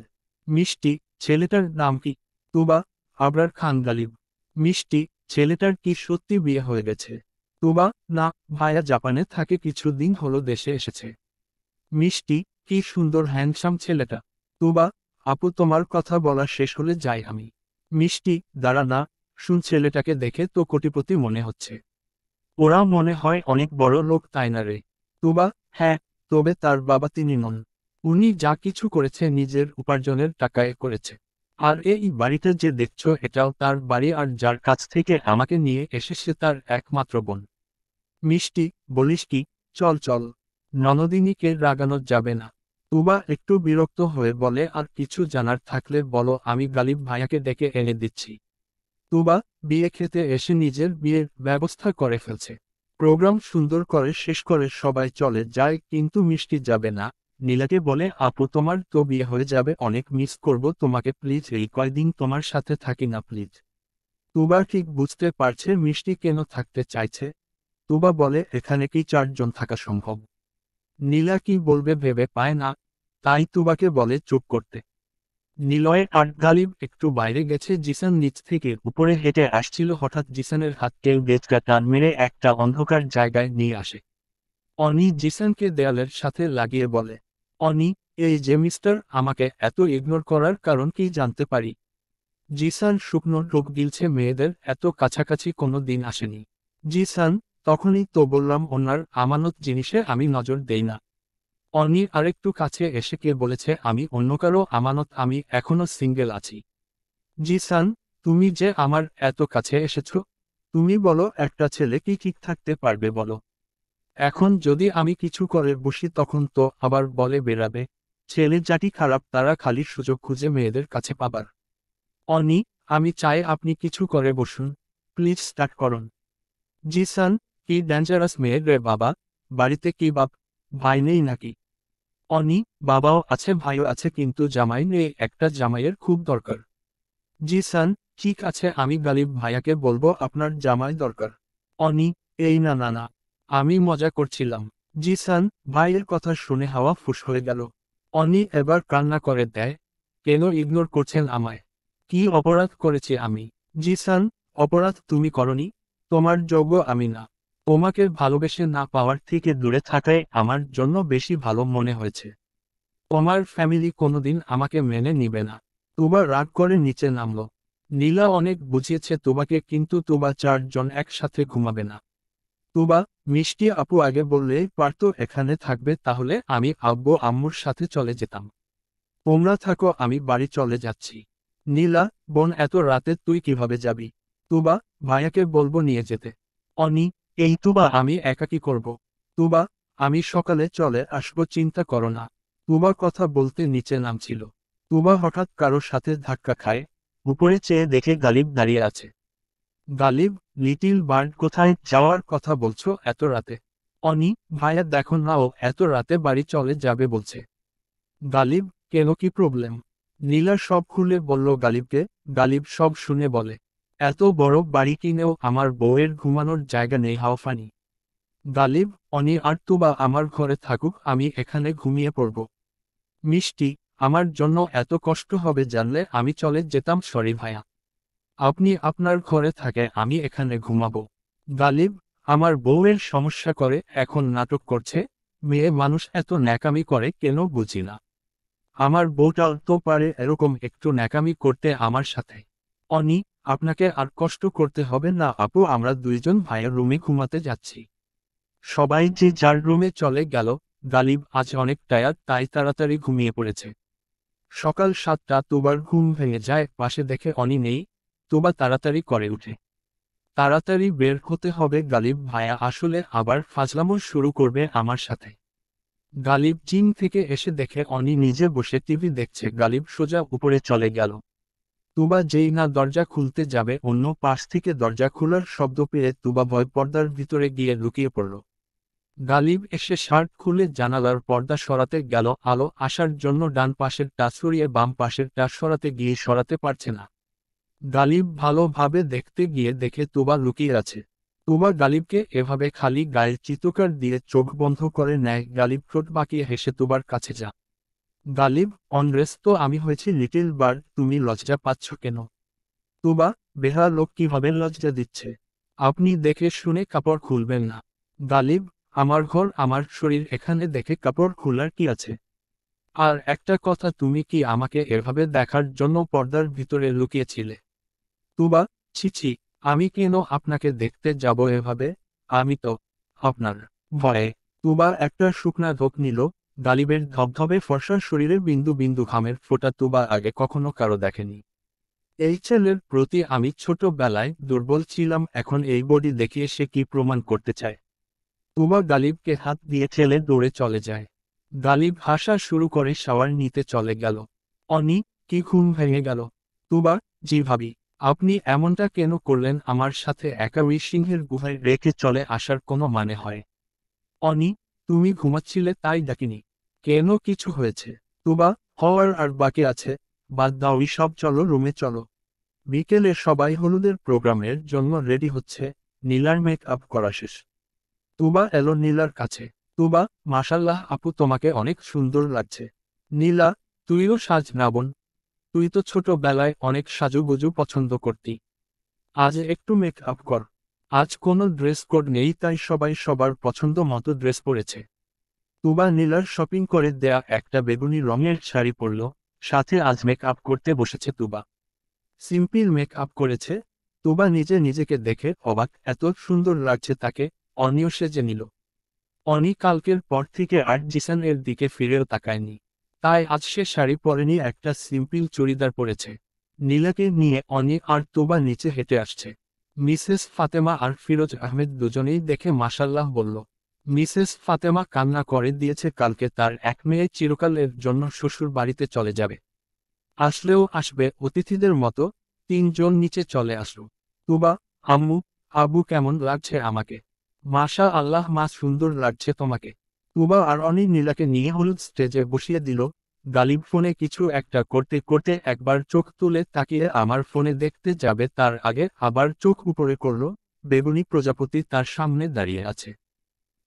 মিষ্টি, ছেলেটার নাম কি। তুবা, আবরার খান গালিব। মিষ্টি, ছেলেটার কি সত্যি বিয়ে হয়ে গেছে। তুবা, না ভাইয়া জাপানে থাকে, কিছুদিন হলো দেশে এসেছে। মিষ্টি, কি সুন্দর হ্যান্ডসাম ছেলেটা। তুবা, আপু তোমার কথা বলা শেষ হলে যাই আমি। মিষ্টি, দাঁড়া না, শুন ছেলেটাকে দেখে তো কোটিপতি মনে হচ্ছে। ওরা মনে হয় অনেক বড় লোক তাই না রে। তুবা, হ্যাঁ, তবে তার বাবা তিনি নন। উনি যা কিছু করেছে নিজের উপার্জনের টাকায় করেছে। আর এই বাড়িটা যে দেখছো এটাও তার বাড়ি, আর যার কাছ থেকে আমাকে নিয়ে এসেছে তার একমাত্র বোন। মিষ্টি, বলিস কি, চল চল। ননদিনীকে রাগানো যাবে না। তুবা একটু বিরক্ত হয়ে বলে, আর কিছু জানার থাকলে বলো, আমি গালিব ভাইয়াকে ডেকে এনে দিচ্ছি। তুবা বিয়ে খেতে এসে নিজের বিয়ের ব্যবস্থা করে ফেলছে। প্রোগ্রাম সুন্দর করে শেষ করে সবাই চলে যায়, কিন্তু মিষ্টি যাবে না। নীলাকে বলে, আপু তোমার তো বিয়ে হয়ে যাবে, অনেক মিস করব তোমাকে, প্লিজ এই কয়দিন তোমার সাথে থাকি না প্লিজ। তুবা ঠিক বুঝতে পারছে মিষ্টি কেন থাকতে চাইছে। তুবা বলে, এখানে কি 4 জন থাকা সম্ভব। নীলা কি বলবে ভেবে পায় না, তাই তুবাকে বলে চুপ করতে। নিলয়ের আর গালিব একটু বাইরে গেছে, জিসান নিচ থেকে উপরে হেঁটে আসছিল, হঠাৎ জিসানের হাত কেউ গেঁচকা টান মেরে একটা অন্ধকার জায়গায় নিয়ে আসে। অনি জিসানকে দেয়ালের সাথে লাগিয়ে বলে, অনি, এই যে মিস্টার, আমাকে এত ইগনোর করার কারণ কি জানতে পারি। জিসান শুকনো ঢোক গিলছে, মেয়েদের এত কাছাকাছি কোনো দিন আসেনি। জিসান, তখনই তো বললাম ওনার আমানত জিনিসে আমি নজর দেই না। অনি আরেকটু কাছে এসে কে বলেছে আমি অন্য কারো আমানত, আমি এখনো সিঙ্গেল আছি। জিসান, তুমি যে আমার এত কাছে এসেছো, তুমি বলো একটা ছেলে কি ঠিক থাকতে পারবে বলো। এখন যদি আমি কিছু করে বসি তখন তো আবার বলে বেরাবে, ছেলে জাতি খারাপ, তারা খালি সুযোগ খুঁজে মেয়েদের কাছে পাবার। অনি, আমি চাই আপনি কিছু করে বসুন, প্লিজ স্টার্ট করুন। জিসান, কি ডেঞ্জারাস মেয়ে রে বাবা, বাড়িতে কি বাপ ভাই নেই নাকি। অনি, বাবাও আছে ভাইও আছে কিন্তু জামাই নেই, একটা জামাইয়ের খুব দরকার। জিসান, ঠিক আছে, আমি গালিব ভাইয়াকে বলবো আপনার জামাই দরকার। অনি, এই না না না, আমি মজা করছিলাম। জিসান, ভাইয়ের কথা শুনে হাওয়া ফুস হয়ে গেল। অনি এবার কান্না করে দেয়, কেন ইগনোর করছেন আমায়? কি অপরাধ করেছি আমি? জিসান, অপরাধ তুমি করনি, তোমার যোগ্য আমি না। তোমাকে ভালোবেসে না পাওয়ার থেকে দূরে থাকাই আমার জন্য বেশি ভালো মনে হয়েছে। তোমার ফ্যামিলি কোনোদিন আমাকে মেনে নিবে না। তুবা রাগ করে নিচে নামলো। নীলা অনেক বুঝিয়েছে তুবাকে, কিন্তু তুবা 4 জন একসাথে ঘুমাবে না। তুবা, মিষ্টি আপু আগে বললেই পারতো এখানে থাকবে, তাহলে আমি আব্বু আম্মুর সাথে চলে যেতাম। তোমরা থাকো, আমি বাড়ি চলে যাচ্ছি। নীলা, বোন এত রাতে তুই কিভাবে যাবি? তুবা, ভাইয়াকে বলবো নিয়ে যেতে। অনি, এই তুবা আমি একা কি করব? তুবা, আমি সকালে চলে আসবো, চিন্তা করো না। তুবা কথা বলতে নিচে নামছিল। তুবা হঠাৎ কারোর সাথে ধাক্কা খায়, উপরে চেয়ে দেখে গালিব দাঁড়িয়ে আছে। গালিব, লিটিল বার্ড কোথায় যাওয়ার কথা বলছো এত রাতে? অনি, ভাইয়া দেখো না, ও এত রাতে বাড়ি চলে যাবে বলছে। গালিব, কেন, কি প্রবলেম? নীলা সব খুলে বলল গালিবকে। গালিব সব শুনে বলে, এত বড় বাড়ি কিনেও আমার বউয়ের ঘুমানোর জায়গা নেই হাওফানি। গালিব, অনি আর তুবা আমার ঘরে থাকুক, আমি এখানে ঘুমিয়ে পড়ব। মিষ্টি, আমার জন্য এত কষ্ট হবে জানলে আমি চলে যেতাম। সরি ভাইয়া, আপনি আপনার ঘরে থাকে, আমি এখানে ঘুমাবো। গালিব, আমার বউয়ের সমস্যা করে এখন নাটক করছে। মেয়ে মানুষ এত ন্যাকামি করে কেন বুঝি না। আমার বউটাও তো পারে এরকম একটু ন্যাকামি করতে আমার সাথে। অনি, আপনাকে আর কষ্ট করতে হবে না আপু, আমরা দুইজন ভাইয়ের রুমে ঘুমাতে যাচ্ছি। সবাই যে যার রুমে চলে গেল। গালিব আজ অনেক টায়ার্ড, তাই তাড়াতাড়ি ঘুমিয়ে পড়েছে। সকাল 7টা তুবার ঘুম ভেঙে যায়, পাশে দেখে অনি নেই। তুবা তাড়াতাড়ি করে উঠে। তাড়াতাড়ি বের হতে হবে, গালিব ভাইয়া আসলে আবার ফাজলামো শুরু করবে আমার সাথে। গালিব জিম থেকে এসে দেখে অনি নিজে বসে টিভি দেখছে। গালিব সোজা উপরে চলে গেল। তুবা যেই না দরজা খুলতে যাবে, অন্য পাশ থেকে দরজা খোলার শব্দ পেয়ে তুবা ভয় পর্দার ভিতরে গিয়ে লুকিয়ে পড়ল। গালিব এসে শার্ট খুলে জানালার পর্দা সরাতে গেল, আলো আসার জন্য ডান পাশেরটা সরিয়ে বাম পাশেরটা সরাতে গিয়ে সরাতে পারছে না। গালিব ভালোভাবে দেখতে গিয়ে দেখে তুবা লুকিয়ে আছে। তুবা গালিবকে এভাবে খালি গায়ের চিৎকার দিয়ে চোখ বন্ধ করে নেয়। গালিব ঠোঁট বাঁকিয়ে হেসে তুবার কাছে যা। গালিব, অনরেস তো আমি হয়েছি লিটিল বার্ড, তুমি লজ্জা পাচ্ছ কেন? তুবা, বেহায়া লোক কিভাবে লজ্জা দিচ্ছে? আপনি দেখে শুনে কাপড় খুলবেন না। গালিব, আমার ঘর আমার শরীর, এখানে দেখে কাপড় খোলার কি আছে? আর একটা কথা, তুমি কি আমাকে এভাবে দেখার জন্য পর্দার ভিতরে লুকিয়েছিলে? তুবা, ছি ছি, আমি কেন আপনাকে দেখতে যাব এভাবে? আমি তো আপনার ভয়ে। তুবা একটা শুকনা ঢোক নিল। গালিবের ধবধবে ফর্সা শরীরের বিন্দু বিন্দু ঘামের ফোঁটা তুবা আগে কখনো কারো দেখেনি। এই ছেলের প্রতি আমি ছোটবেলায় দুর্বল ছিলাম, এখন এই বডি দেখিয়ে সে কি প্রমাণ করতে চায়? তুবা গালিবকে হাত দিয়ে ঠেলে দৌড়ে চলে যায়। গালিব হাসা শুরু করে শাওয়ার নিতে চলে গেল। অনি, কি ঘুম ভেঙে গেল? তুবা, জি ভাবি। আপনি এমনটা কেন করলেন আমার সাথে? একা সিংহের গুহায় রেখে চলে আসার কোনো মানে হয়? অনি, তুমি ঘুমাচ্ছিলে তাই ডাকিনি। কেন, কিছু হয়েছে? তুবা, হওয়ার আর বাকি আছে, বাদ দাও সব, চলো রুমে চলো। বিকেলে সবাই হলুদের প্রোগ্রামের জন্য রেডি হচ্ছে। নীলার মেক আপ করা শেষ। তুবা এলো নীলার কাছে। তুবা, মাশাল্লাহ আপু, তোমাকে অনেক সুন্দর লাগছে। নীলা, তুইও সাজ না বোন, তুই তো ছোটবেলায় অনেক সাজুগুজু পছন্দ করতি। আজ একটু মেক আপ কর। আজ কোনো ড্রেস কোড নেই, তাই সবাই সবার পছন্দ মতো ড্রেস পরেছে। তুবা নীলার শপিং করে দেয়া একটা বেগুনি রঙের শাড়ি পরল, সাথে আজ মেক আপ করতে বসেছে তুবা। সিম্পল মেক আপ করেছে। তুবা নিজে নিজেকে দেখে অবাক, এত সুন্দর লাগছে তাকে। অনিও সেজে নিল। অনি কালকের পর থেকে আর জিসান এর দিকে ফিরেও তাকায়নি। তাই আজ সে শাড়ি পরেনি, একটা সিম্পল চুড়িদার পরেছে। নীলাকে নিয়ে অনি আর তুবা নিচে হেঁটে আসছে। মিসেস ফাতেমা আর ফিরোজ আহমেদ দুজনেই দেখে মাশাল্লাহ বলল। মিসেস ফাতেমা কান্না করে দিয়েছে, কালকে তার এক মেয়ে চিরকালের জন্য শ্বশুর বাড়িতে চলে যাবে। আসলেও আসবে অতিথিদের মতো। 3 জন নিচে চলে আসলো। তুবা, আম্মু, আব্বু কেমন লাগছে আমাকে? মাশা আল্লাহ মা, সুন্দর লাগছে তোমাকে। তুবা আর অনি নীলাকে নিয়ে হলুদ স্টেজে বসিয়ে দিল। গালিব ফোনে কিছু একটা করতে করতে একবার চোখ তুলে তাকিয়ে আমার ফোনে দেখতে যাবে তার আগে আবার চোখ উপরে করল। বেগুনি প্রজাপতি তার সামনে দাঁড়িয়ে আছে।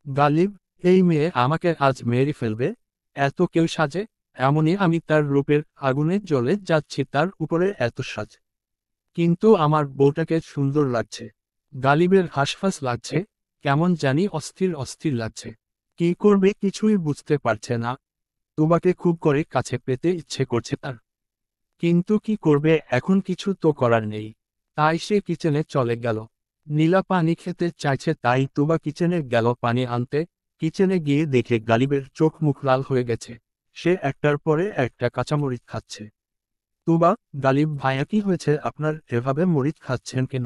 গালিব, এই মেয়ে আমাকে আজ মেরে ফেলবে, এত কেউ সাজে? এমনই আমি তার রূপের আগুনে জ্বলে যাচ্ছি, তার উপরে এত সাজ। কিন্তু আমার বউটাকে সুন্দর লাগছে। গালিবের হাসফাস লাগছে, কেমন জানি অস্থির অস্থির লাগছে। কি করবে কিছুই বুঝতে পারছে না। তোমাকে খুব করে কাছে পেতে ইচ্ছে করছে তার। কিন্তু কি করবে এখন, কিছু তো করার নেই। তাই সে কিচেনে চলে গেল। নীলা পানি খেতে চাইছে তাই তুবা কিচেনে গেল পানি আনতে। কিচেনে গিয়ে দেখে গালিবের চোখ মুখ লাল হয়ে গেছে। সে একটার পরে একটা কাঁচামরিচ খাচ্ছে। তুবা, গালিব ভাইয়া কি হয়েছে আপনার, এভাবে মরিচ খাচ্ছেন কেন?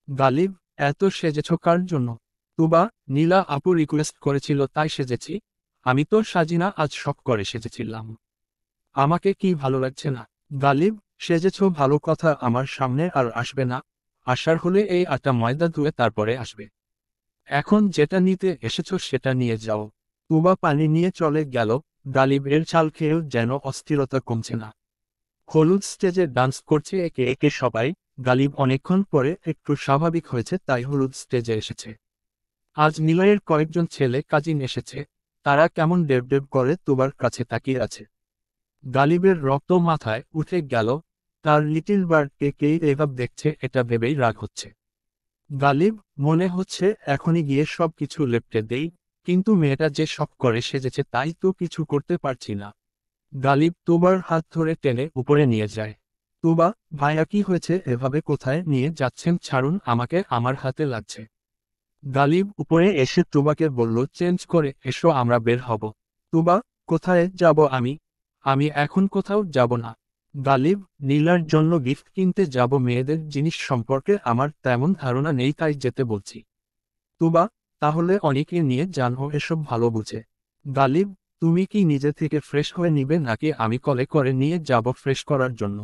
গালিব, এত সেজেছ কার জন্য? তুবা, নীলা আপু রিকোয়েস্ট করেছিল তাই সেজেছি। আমি তো সাজিনা, আজ শখ করে সেজেছিলাম। আমাকে কি ভালো লাগছে না? গালিব, সেজেছ ভালো কথা, আমার সামনে আর আসবে না। আসার হলে এই আটা ময়দা ধুয়ে তারপরে আসবে। এখন যেটা নিতে এসেছ সেটা নিয়ে যাও। তুবা পানি নিয়ে চলে গেল। গালিব এর চাল খেয়েও যেন অস্থিরতা কমছে না। হলুদ স্টেজে ডান্স করছে একে একে সবাই। গালিব অনেকক্ষণ পরে একটু স্বাভাবিক হয়েছে তাই হলুদ স্টেজে এসেছে। আজ নিলয়ের কয়েকজন ছেলে কাজিন এসেছে। তারা কেমন ডেব ডেব করে তুবার কাছে তাকিয়ে আছে। গালিবের রক্ত মাথায় উঠে গেল। তার লিটিল বার্ডকে কে এভাবে দেখছে এটা ভেবেই রাগ হচ্ছে। গালিব, মনে হচ্ছে এখনই গিয়ে সব কিছু লেপটে দেই, কিন্তু মেয়েটা যে শখ করে সেজেছে তাই তো কিছু করতে পারছি না। গালিব তুবার হাত ধরে টেনে উপরে নিয়ে যায়। তুবা, ভাইয়া কি হয়েছে, এভাবে কোথায় নিয়ে যাচ্ছেন, ছাড়ুন আমাকে, আমার হাতে লাগছে। গালিব উপরে এসে তুবাকে বলল, চেঞ্জ করে এসো, আমরা বের হব। তুবা, কোথায় যাব আমি? আমি এখন কোথাও যাব না। গালিব, নীলার জন্য গিফট কিনতে যাব, মেয়েদের জিনিস সম্পর্কে আমার তেমন ধারণা নেই তাই যেতে বলছি। তুবা, তাহলে অনেকে নিয়ে জানো, এসব ভালো বুঝে। গালিব, তুমি কি নিজে থেকে ফ্রেশ হয়ে নিবে নাকি আমি কলে করে নিয়ে যাব ফ্রেশ করার জন্য?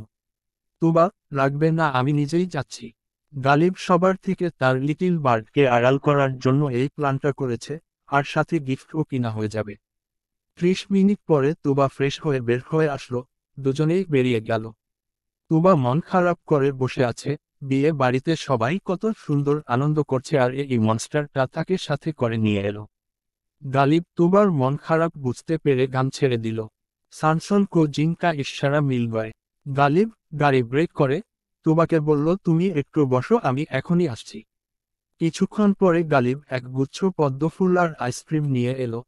তুবা, লাগবে না, আমি নিজেই যাচ্ছি। গালিব সবার থেকে তার লিটিল বার্ডকে আড়াল করার জন্য এই প্ল্যানটা করেছে, আর সাথে গিফটও কিনা হয়ে যাবে। 30 মিনিট পরে তুবা ফ্রেশ হয়ে বের হয়ে আসলো। দুজনেই বেরিয়ে গেল। তুবা মন খারাপ করে বসে আছে। বিয়ে বাড়িতে সবাই কত সুন্দর আনন্দ করছে আর এই মনস্টারটা তাকে সাথে করে নিয়ে এলো। গালিব তুবার মন খারাপ বুঝতে পেরে গান ছেড়ে দিল। সানসন কো জিনকা ইশারা মিল গয়। গালিব গাড়ি ব্রেক করে তুবাকে বলল, তুমি একটু বসো, আমি এখনই আসছি। কিছুক্ষণ পরে গালিব এক গুচ্ছ পদ্ম ফুল আর আইসক্রিম নিয়ে এলো।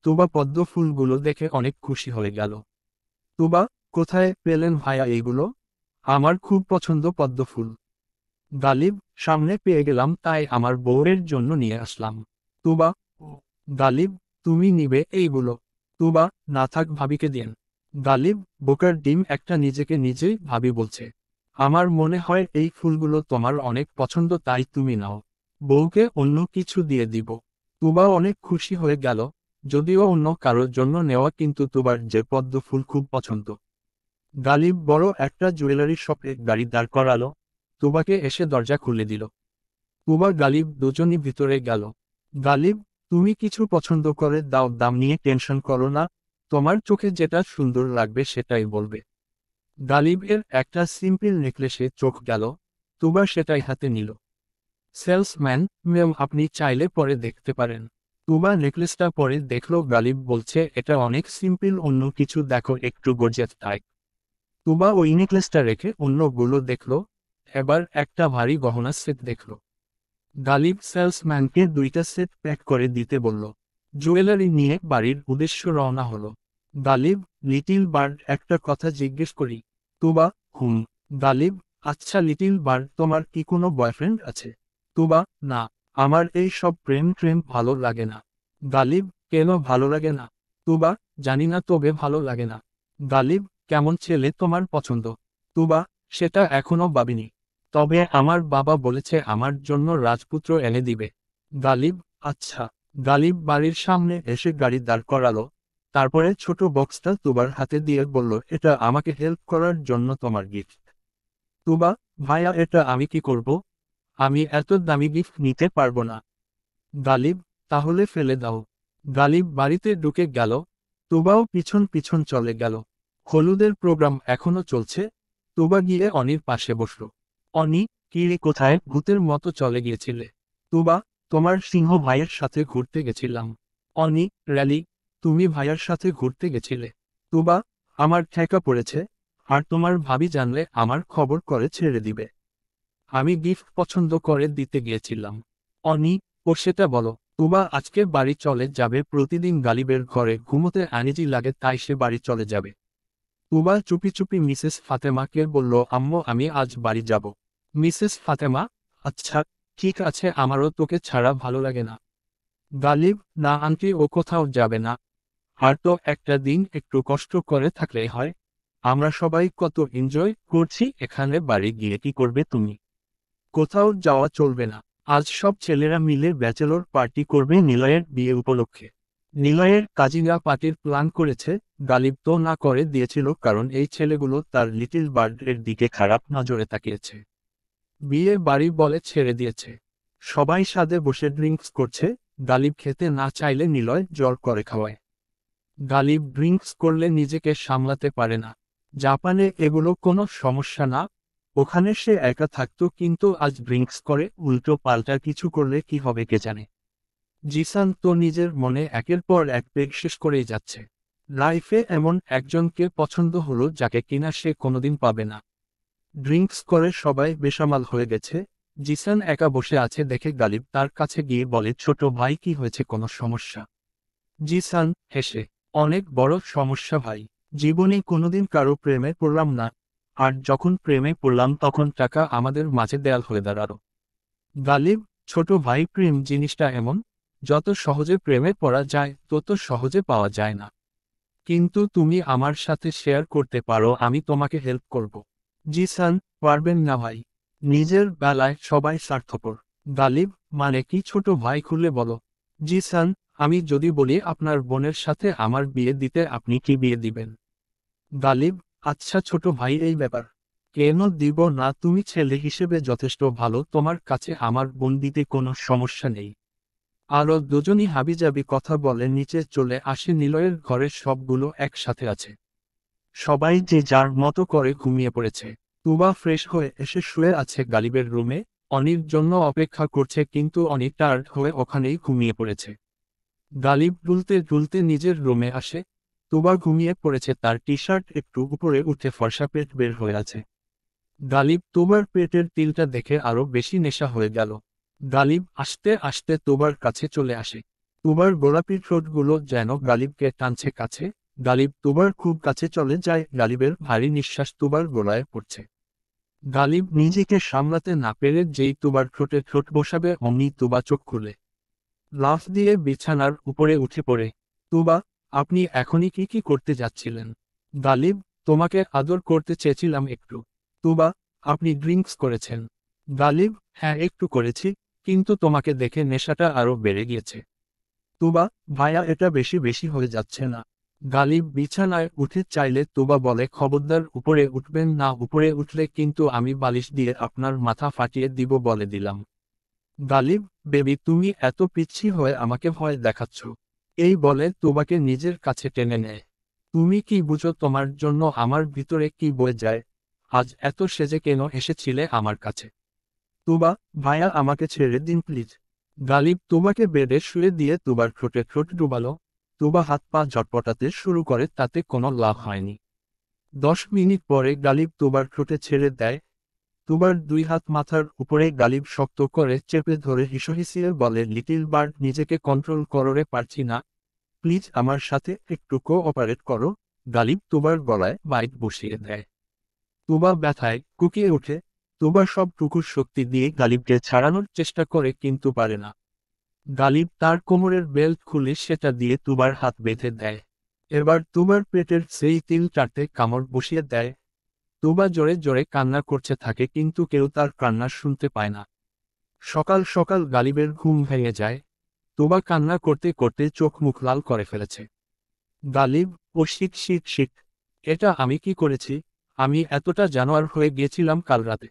তুবা পদ্ম ফুলগুলো দেখে অনেক খুশি হয়ে গেল। তুবা, কোথায় পেলেন ভাইয়া এইগুলো? আমার খুব পছন্দ পদ্ম ফুল। গালিব, সামনে পেয়ে গেলাম তাই আমার বউয়ের জন্য নিয়ে আসলাম। তুবা, ও, গালিব, তুমি নিবে এইগুলো? তুবা, না থাক, ভাবিকে দেন। গালিব, বোকার ডিম একটা, নিজেকে নিজেই ভাবি বলছে। আমার মনে হয় এই ফুলগুলো তোমার অনেক পছন্দ তাই তুমি নাও, বউকে অন্য কিছু দিয়ে দিব। তুবা অনেক খুশি হয়ে গেল, যদিও অন্য কারোর জন্য নেওয়া, কিন্তু তুবার যে পদ্ম ফুল খুব পছন্দ। গালিব বড় একটা জুয়েলারি শপে গাড়ি দাঁড় করালো। তুবাকে এসে দরজা খুলে দিল। তুবা গালিব দুজনই ভিতরে গেল। গালিব, তুমি কিছু পছন্দ করে দাও, দাম নিয়ে টেনশন করো না, তোমার চোখে যেটা সুন্দর লাগবে সেটাই বলবে। গালিবের একটা সিম্পল নেকলেসে চোখ গেল। তুবা সেটাই হাতে নিল। সেলসম্যান, ম্যাম আপনি চাইলে পরে দেখতে পারেন। তুবা নেকলেসটা পরে দেখলো। গালিব বলছে, এটা অনেক সিম্পল, অন্য কিছু দেখো একটু গর্জিয়াস টাইপ। তুবা ওই নেকলেসটা রেখে অন্যগুলো দেখলো। এবার একটা ভারী গহনা সেট দেখলো। গালিব সেলসম্যানকে 2টা সেট প্যাক করে দিতে বলল। জুয়েলারি নিয়ে বাড়ির উদ্দেশ্য রওনা হলো। গালিব, লিটিল বার্ড একটা কথা জিজ্ঞেস করি? তুবা, হুম। গালিব, আচ্ছা লিটিল বার্ড, তোমার কি কোনো বয়ফ্রেন্ড আছে? তুবা, না, আমার এই সব প্রেম ট্রেম ভালো লাগে না। গালিব, কেন ভালো লাগে না? তুবা, জানি না, তবে ভালো লাগে না। গালিব, কেমন ছেলে তোমার পছন্দ? তুবা, সেটা এখনো ভাবিনি, তবে আমার বাবা বলেছে আমার জন্য রাজপুত্র এনে দিবে। গালিব, আচ্ছা। গালিব বাড়ির সামনে এসে গাড়ি দাঁড় করালো। তারপরে ছোট বক্সটা তুবার হাতে দিয়ে বলল, এটা আমাকে হেল্প করার জন্য তোমার গিফট। তুবা, ভাইয়া এটা আমি কি করব? আমি এত দামি গিফট নিতে পারবো না। গালিব, তাহলে ফেলে দাও। গালিব বাড়িতে ঢুকে গেল। তুবাও পিছন পিছন চলে গেল। হলুদের প্রোগ্রাম এখনো চলছে। তুবা গিয়ে অনির পাশে বসল। অনি, কি রে, কোথায় ভূতের মতো চলে গিয়েছিলে? তুবা, তোমার সিংহ ভাইয়ের সাথে ঘুরতে গেছিলাম। অনি, র্যালি, তুমি ভাইয়ার সাথে ঘুরতে গেছিলে? তুবা, আমার ঠেকা পড়েছে। আর তোমার ভাবি জানলে আমার খবর করে ছেড়ে দিবে। আমি গিফট পছন্দ করে দিতে গিয়েছিলাম। অনি, ও সেটা বলো। তুবা আজকে বাড়ি চলে যাবে। প্রতিদিন গালিবের ঘরে ঘুমোতে আনিজি লাগে, তাই সে বাড়ি চলে যাবে। তুবা চুপি চুপি মিসেস ফাতেমাকে বলল, আম্মু আমি আজ বাড়ি যাব। মিসেস ফাতেমা, আচ্ছা, ঠিক আছে, আমারও তোকে ছাড়া ভালো লাগে না। গালিব, না আন্টি, ও কোথাও যাবে না। আর তো একটা দিন একটু কষ্ট করে থাকলেই হয়। আমরা সবাই কত এনজয় করছি এখানে, বাড়ি গিয়ে কি করবে তুমি? কোথাও যাওয়া চলবে না। আজ সব ছেলেরা মিলে ব্যাচেলর পার্টি করবে নিলয়ের বিয়ে উপলক্ষে। নিলয়ের কাজিনরা পার্টির প্ল্যান করেছে। গালিব তো না করে দিয়েছিল, কারণ এই ছেলেগুলো তার লিটল বার্ডের দিকে খারাপ নজরে তাকিয়েছে। বিয়ে বাড়ি বলে ছেড়ে দিয়েছে। সবাই সাদে বসে ড্রিঙ্কস করছে। গালিব খেতে না চাইলে নিলয় জোর করে খাওয়ায়। গালিব ড্রিঙ্কস করলে নিজেকে সামলাতে পারে না। জাপানে এগুলো কোনো সমস্যা না। ওখানে সে একা থাকতো, কিন্তু আজ ড্রিঙ্কস করে উল্টো পাল্টা কিছু করলে কি হবে কে জানে। জিসান তো নিজের মনে একের পর এক পেগ শেষ করেই যাচ্ছে। লাইফে এমন একজনকে পছন্দ হলো যাকে কিনা সে কোনোদিন পাবে না। ড্রিঙ্কস করে সবাই বেসামাল হয়ে গেছে। জিসান একা বসে আছে দেখে গালিব তার কাছে গিয়ে বলে, ছোট ভাই, কি হয়েছে, কোনো সমস্যা? জিসান হেসে, অনেক বড় সমস্যা ভাই। জীবনে কোনোদিন কারো প্রেমে পড়লাম না। আর যখন প্রেমে পড়লাম তখন টাকা আমাদের মাঝে দেয়াল হয়ে দাঁড়ালো। গালিব, ছোট ভাই, প্রেম জিনিসটা এমন, যত সহজে প্রেমে পড়া যায় তত সহজে পাওয়া যায় না। কিন্তু তুমি আমার সাথে শেয়ার করতে পারো, আমি তোমাকে হেল্প করব। জিসান, পারবেন না ভাই। নিজের বেলায় সবাই স্বার্থপর। গালিব, মানে কি ছোট ভাই, খুলে বলো। জিসান, আমি যদি বলি আপনার বোনের সাথে আমার বিয়ে দিতে, আপনি কি বিয়ে দিবেন? গালিব, আচ্ছা ছোট ভাই, এই ব্যাপার। কেন দিব না, তুমি ছেলে হিসেবে যথেষ্ট ভালো, তোমার কাছে আমার বোন দিতে কোনো সমস্যা নেই। আরও দুজনই হাবিজাবি কথা বলে নিচে চলে আসে। নিলয়ের ঘরের সবগুলো একসাথে আছে। সবাই যে যার মতো করে ঘুমিয়ে পড়েছে। তুবা ফ্রেশ হয়ে এসে শুয়ে আছে গালিবের রুমে। অনির জন্য অপেক্ষা করছে, কিন্তু অনি টায়ার্ড হয়ে ওখানেই ঘুমিয়ে পড়েছে। গালিব দুলতে দুলতে নিজের রুমে আসে। তুবা ঘুমিয়ে পড়েছে, তার টি শার্ট একটু উপরে উঠে ফর্সা পেট বের হয়ে আছে। গালিব তুবার পেটের তিলটা দেখে আরো বেশি নেশা হয়ে গেল। গালিব আস্তে আস্তে তুবার কাছে চলে আসে। তুবার গোলাপি ঠোঁটগুলো যেন গালিবকে টানছে কাছে। গালিব তুবার খুব কাছে চলে যায়। গালিবের ভারী নিঃশ্বাস তুবার গলায় পড়ছে। গালিব নিজেকে সামলাতে না পেরে যেই তুবার ঠোঁটে ঠোঁট বসাবে অমনি তুবা চোখ খুলে লাফ দিয়ে বিছানার উপরে উঠে পড়ে। তুবা, আপনি এখনই কি কি করতে যাচ্ছিলেন? গালিব, তোমাকে আদর করতে চেয়েছিলাম একটু। তুবা, আপনি ড্রিঙ্কস করেছেন? গালিব, হ্যাঁ একটু করেছি, কিন্তু তোমাকে দেখে নেশাটা আরো বেড়ে গিয়েছে। তুবা, ভাইয়া এটা বেশি বেশি হয়ে যাচ্ছে না? গালিব বিছানায় উঠে চাইলে তুবা বলে, খবরদার উপরে উঠবেন না, উপরে উঠলে কিন্তু আমি বালিশ দিয়ে আপনার মাথা ফাটিয়ে দিব বলে দিলাম। গালিব, বেবি তুমি এত পিচ্ছি হয়ে আমাকে ভয় দেখাচ্ছ। এই বলে তুবাকে নিজের কাছে টেনে নেয়। তুমি কি বুঝো তোমার জন্য আমার ভিতরে কি বয়ে যায়? আজ এত সেজে কেন এসেছিলে আমার কাছে? তুবা, ভাইয়া আমাকে ছেড়ে দিন প্লিজ। গালিব তুবাকে বেডে শুয়ে দিয়ে তুবার ঠোঁটে ঠোঁট ডুবালো। তুবা হাত পা ঝটপটাতে শুরু করে, তাতে কোনো লাভ হয়নি। 10 মিনিট পরে গালিব তুবার ঠোঁটে ছেড়ে দেয়। তুবার দুই হাত মাথার উপরে গালিব শক্ত করে চেপে ধরে হিসহিসিয়ে বলে, লিটিল বার্ড, নিজেকে কন্ট্রোল করতে পারছি না, প্লিজ আমার সাথে একটু কোঅপারেট করো। গালিব তুবার গলায় বাইট বসিয়ে দেয়। তুবা ব্যথায় কুকিয়ে ওঠে। তুবা সবটুকু শক্তি দিয়ে গালিবকে ছাড়ানোর চেষ্টা করে, কিন্তু পারে না। গালিব তার কোমরের বেল্ট খুলে সেটা দিয়ে তুবার হাত বেঁধে দেয়। এবার তুবার পেটের সেই তিলটাতে কামড় বসিয়ে দেয়। তুবা জোরে জোরে কান্না করতে থাকে, কিন্তু কেউ তার কান্না শুনতে পায় না। সকাল সকাল গালিবের ঘুম ভেঙে যায়। তুবা কান্না করতে করতে চোখ মুখ লাল করে ফেলেছে। গালিব, ও শিট শিট শিট, এটা আমি কি করেছি? আমি এতটা জানোয়ার হয়ে গিয়েছিলাম কাল রাতে।